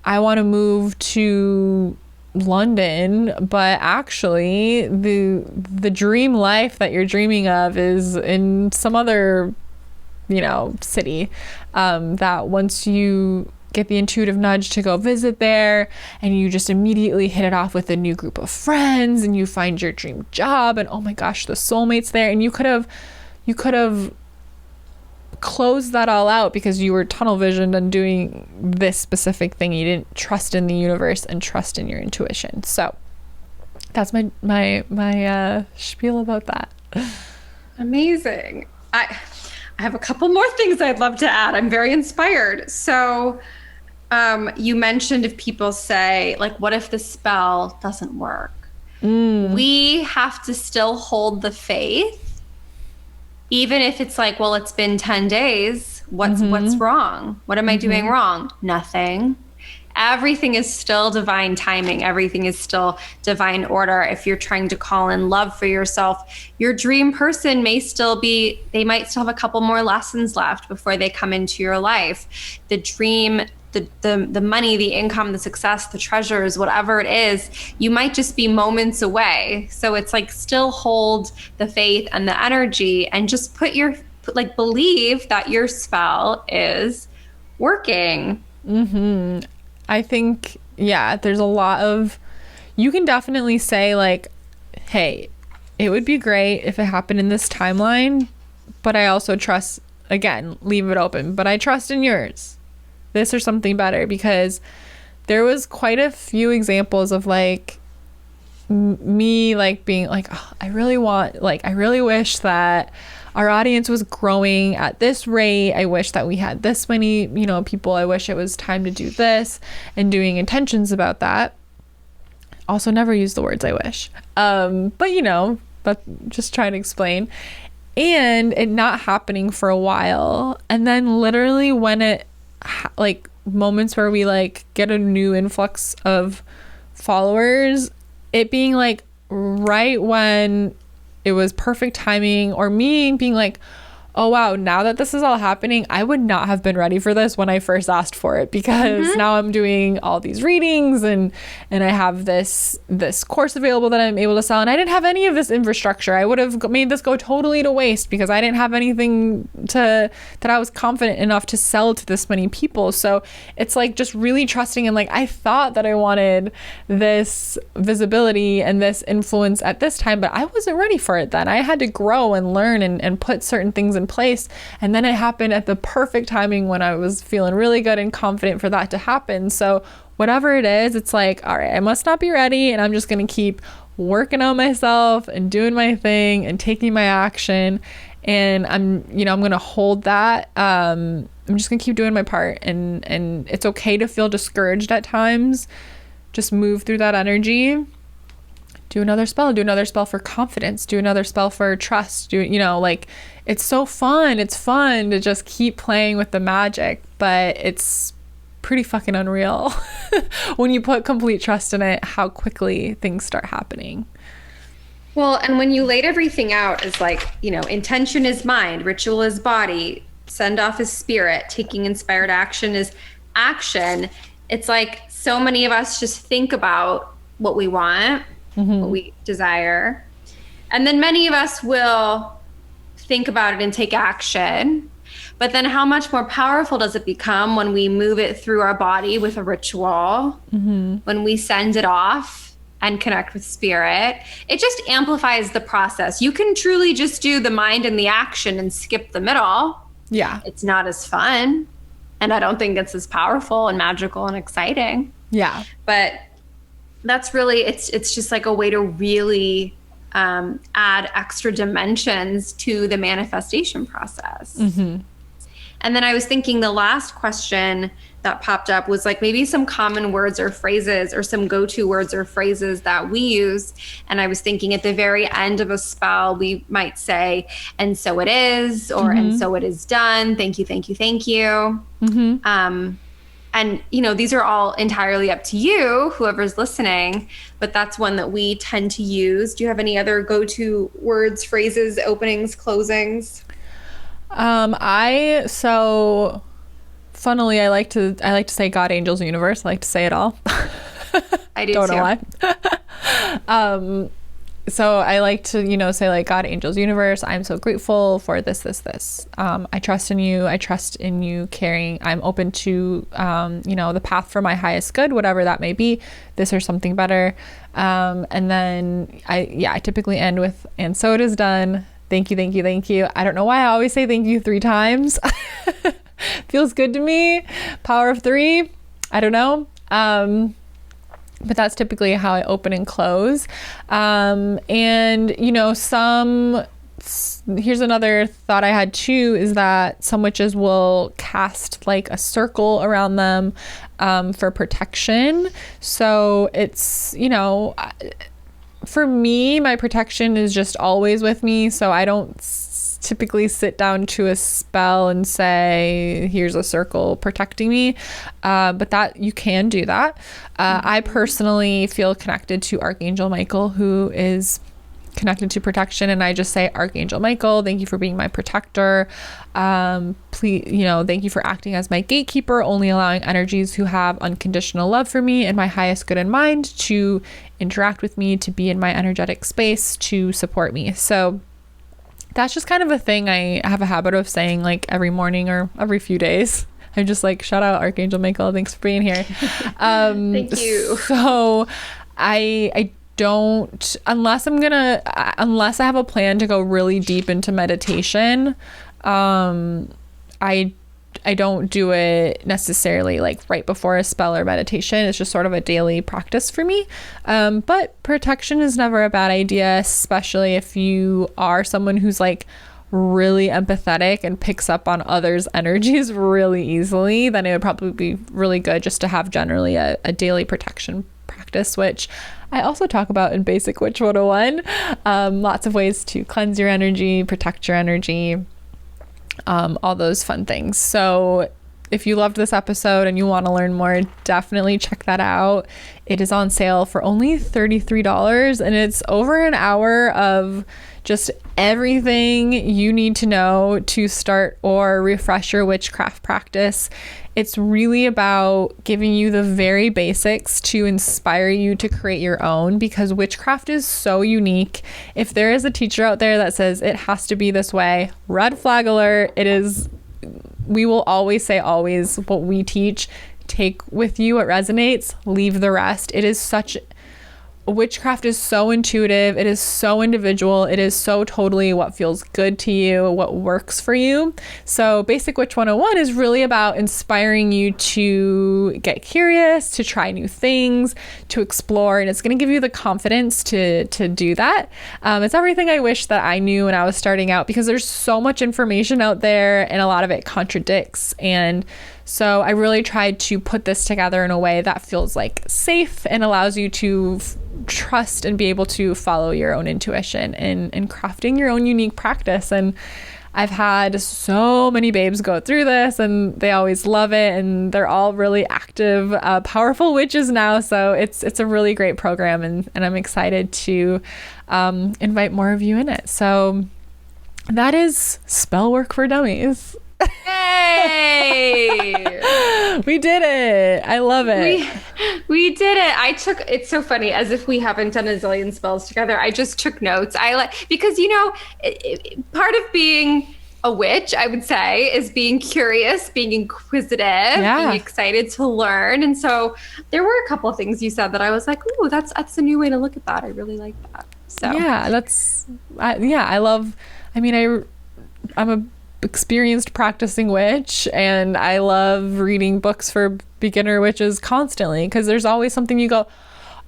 A: I want to move to London, but actually the dream life that you're dreaming of is in some other, you know, city, that once you get the intuitive nudge to go visit there, and you just immediately hit it off with a new group of friends, and you find your dream job, and oh my gosh, the soulmate's there, and you could have closed that all out because you were tunnel visioned and doing this specific thing. You didn't trust in the universe and trust in your intuition. So that's my spiel about that.
B: Amazing. I have a couple more things I'd love to add. I'm very inspired. So you mentioned if people say, like, what if the spell doesn't work? We have to still hold the faith, even if it's like, well, it's been 10 days. What's wrong? What am I doing wrong? Nothing. Everything is still divine timing. Everything is still divine order. If you're trying to call in love for yourself, your dream person may still be, they might still have a couple more lessons left before they come into your life. The dream, the money, the income, the success, the treasures, whatever it is, you might just be moments away. So it's like, still hold the faith and the energy, and just believe that your spell is working.
A: I think, yeah, there's a lot of, you can definitely say like, hey, it would be great if it happened in this timeline, but I also trust, again, leave it open, but I trust in yours, this or something better, because there was quite a few examples of like me like being like, oh, I really wish that our audience was growing at this rate. I wish that we had this many, people. I wish it was time to do this, and doing intentions about that. Also, never use the words I wish. But just trying to explain. And it not happening for a while. And then literally when it, like moments where we like get a new influx of followers, it being like right when it was perfect timing, or me being like, oh wow, now that this is all happening, I would not have been ready for this when I first asked for it, because now I'm doing all these readings and I have this course available that I'm able to sell, and I didn't have any of this infrastructure. I would have made this go totally to waste because I didn't have anything that I was confident enough to sell to this many people. So it's like just really trusting, and like I thought that I wanted this visibility and this influence at this time, but I wasn't ready for it then. I had to grow and learn and put certain things in place, and then it happened at the perfect timing when I was feeling really good and confident for that to happen. So whatever it is, it's like, all right, I must not be ready, and I'm just going to keep working on myself and doing my thing and taking my action, and I'm going to hold that. I'm just going to keep doing my part, and it's okay to feel discouraged at times. Just move through that energy. Do another spell for confidence, do another spell for trust, it's so fun. It's fun to just keep playing with the magic, but it's pretty fucking unreal when you put complete trust in it, how quickly things start happening.
B: Well, and when you laid everything out as like, intention is mind, ritual is body, send off is spirit, taking inspired action is action. It's like so many of us just think about what we want, what we desire. And then many of us will think about it and take action. But then how much more powerful does it become when we move it through our body with a ritual, when we send it off and connect with spirit? It just amplifies the process. You can truly just do the mind and the action and skip the middle.
A: Yeah.
B: It's not as fun. And I don't think it's as powerful and magical and exciting.
A: Yeah. But
B: that's really, it's just like a way to really add extra dimensions to the manifestation process. And then I was thinking the last question that popped up was like maybe some common words or phrases, or some go-to words or phrases that we use. And I was thinking at the very end of a spell, we might say, and so it is, or and so it is done. Thank you, thank you, thank you. And, these are all entirely up to you, whoever's listening, but that's one that we tend to use. Do you have any other go-to words, phrases, openings, closings?
A: Funnily, I like to say God, angels, universe. I like to say it all.
B: I do
A: Don't
B: too.
A: know why. so I like to, say like, God, angels, universe, I'm so grateful for this. I trust in you. I trust in you carrying. I'm open to, the path for my highest good, whatever that may be, this or something better. And then I typically end with, and so it is done. Thank you, thank you, thank you. I don't know why I always say thank you 3 times. Feels good to me. Power of 3. I don't know. But that's typically how I open and close. Here's another thought I had too, is that some witches will cast like a circle around them for protection. So it's, for me, my protection is just always with me. So I don't typically sit down to a spell and say, here's a circle protecting me. But that you can do that. I personally feel connected to Archangel Michael, who is connected to protection, and I just say, Archangel Michael, thank you for being my protector. Please, thank you for acting as my gatekeeper, only allowing energies who have unconditional love for me and my highest good in mind to interact with me, to be in my energetic space, to support me. So that's just kind of a thing I have a habit of saying, like every morning or every few days. I'm just like, shout out Archangel Michael, thanks for being here.
B: Thank you.
A: So I don't, unless I have a plan to go really deep into meditation, I don't do it necessarily like right before a spell or meditation. It's just sort of a daily practice for me. But protection is never a bad idea, especially if you are someone who's like really empathetic and picks up on others' energies really easily. Then it would probably be really good just to have generally a daily protection practice, which I also talk about in Basic Witch 101. Lots of ways to cleanse your energy, protect your energy, all those fun things. So if you loved this episode and you want to learn more, definitely check that out. It is on sale for only $33, and it's over an hour of just everything you need to know to start or refresh your witchcraft practice. It's really about giving you the very basics to inspire you to create your own, because witchcraft is so unique. If there is a teacher out there that says it has to be this way, red flag alert. It is. We will always say, always, what we teach, take with you what resonates, leave the rest. Witchcraft is so intuitive. It is so individual. It is so totally what feels good to you, what works for you. So Basic Witch 101 is really about inspiring you to get curious, to try new things, to explore, and it's going to give you the confidence to do that. It's everything I wish that I knew when I was starting out, because there's so much information out there and a lot of it contradicts. And so I really tried to put this together in a way that feels like safe and allows you to trust and be able to follow your own intuition and crafting your own unique practice. And I've had so many babes go through this, and they always love it, and they're all really active, powerful witches now. So it's a really great program, and I'm excited to invite more of you in it. So that is Spellwork for Dummies.
B: Yay!
A: We did it. I love it.
B: We did it. It's so funny, as if we haven't done a zillion spells together. I just took notes. Because part of being a witch, I would say, is being curious, being inquisitive, being excited to learn. And so there were a couple of things you said that I was like, ooh, that's a new way to look at that. I really like that. So yeah, I'm a experienced practicing witch, and I love reading books for beginner witches constantly, because there's always something you go,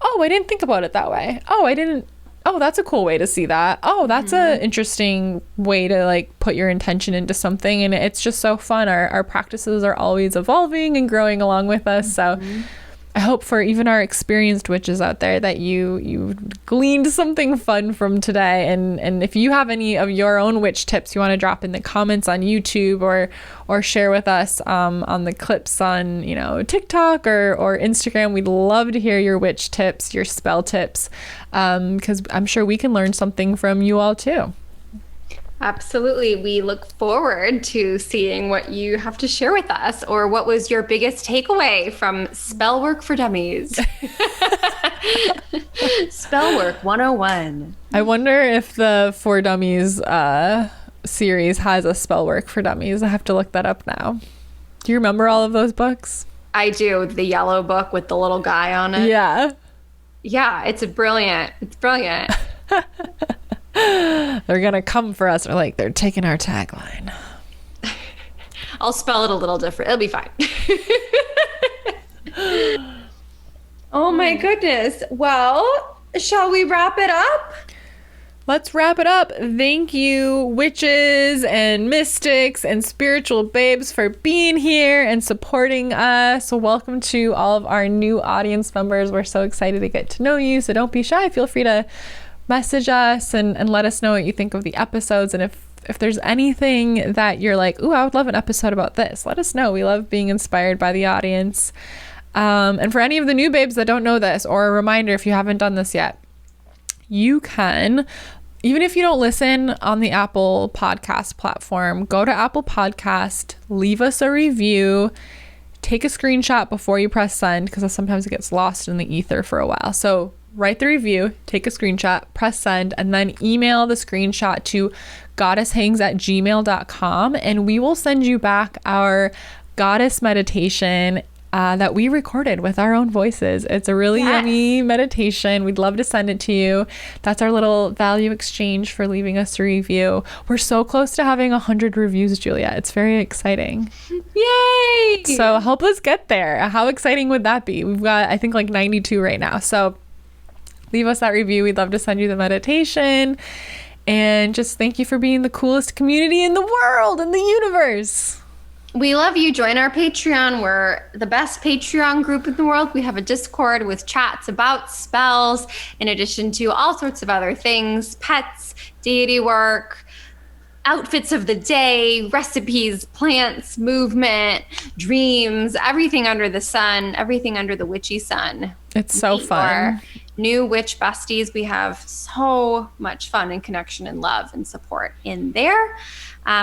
B: oh, I didn't think about it that way. Oh, that's a cool way to see that. Oh, that's a interesting way to like put your intention into something. And it's just so fun. Our practices are always evolving and growing along with us. So I hope for even our experienced witches out there that you gleaned something fun from today. And if you have any of your own witch tips you want to drop in the comments on YouTube or share with us on the clips on TikTok or Instagram, we'd love to hear your witch tips, your spell tips, because I'm sure we can learn something from you all too. Absolutely. We look forward to seeing what you have to share with us, or what was your biggest takeaway from Spellwork for Dummies. Spellwork 101.
A: I wonder if the For Dummies series has a Spellwork for Dummies. I have to look that up now. Do you remember all of those books?
B: I do. The yellow book with the little guy on it.
A: Yeah.
B: Yeah, it's brilliant. It's brilliant.
A: They're going to come for us. Or like, they're taking our tagline.
B: I'll spell it a little different. It'll be fine. Oh my goodness. Well, shall we wrap it up?
A: Let's wrap it up. Thank you, witches and mystics and spiritual babes, for being here and supporting us. So welcome to all of our new audience members. We're so excited to get to know you. So don't be shy. Feel free to message us and let us know what you think of the episodes. And if there's anything that you're like, ooh, I would love an episode about this, let us know. We love being inspired by the audience. And for any of the new babes that don't know this, or a reminder if you haven't done this yet, you can, even if you don't listen on the Apple Podcast platform, go to Apple Podcast, leave us a review, take a screenshot before you press send, because sometimes it gets lost in the ether for a while. So write the review, take a screenshot, press send, and then email the screenshot to goddesshangs@gmail.com, and we will send you back our goddess meditation that we recorded with our own voices. It's a really yummy meditation. We'd love to send it to you. That's our little value exchange for leaving us a review. We're so close to having 100 reviews, Julia. It's very exciting.
B: Yay!
A: So help us get there. How exciting would that be? We've got, I think, like 92 right now. So leave us that review. We'd love to send you the meditation. And just thank you for being the coolest community in the world, in the universe.
B: We love you. Join our Patreon. We're the best Patreon group in the world. We have a Discord with chats about spells, in addition to all sorts of other things, pets, deity work, outfits of the day, recipes, plants, movement, dreams, everything under the sun, everything under the witchy sun.
A: It's so fun.
B: New witch besties. We have so much fun and connection and love and support in there.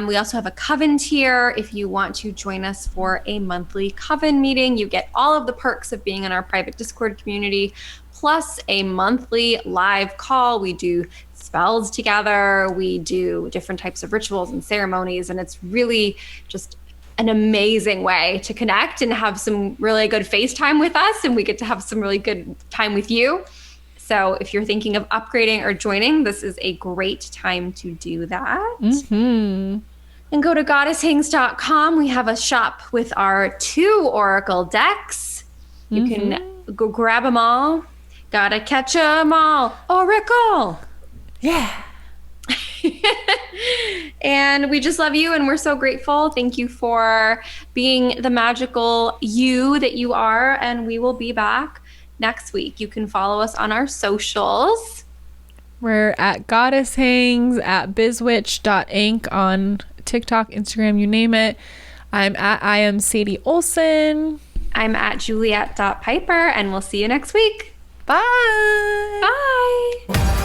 B: We also have a coven tier. If you want to join us for a monthly coven meeting, you get all of the perks of being in our private Discord community, plus a monthly live call. We do spells together. We do different types of rituals and ceremonies, and it's really just an amazing way to connect and have some really good FaceTime with us, and we get to have some really good time with you. So if you're thinking of upgrading or joining, this is a great time to do that.
A: Mm-hmm.
B: And go to goddesshangs.com. We have a shop with our 2 oracle decks. You can go grab them all. Gotta catch them all. Oracle.
A: Yeah.
B: And we just love you, and we're so grateful. Thank you for being the magical you that you are, and we will be back next week. You can follow us on our socials.
A: We're at Goddess Hangs, at bizwitch.inc on TikTok, Instagram, you name it. I am Sadie Olson.
B: I'm at juliet.piper, and we'll see you next week.
A: Bye.
B: Bye.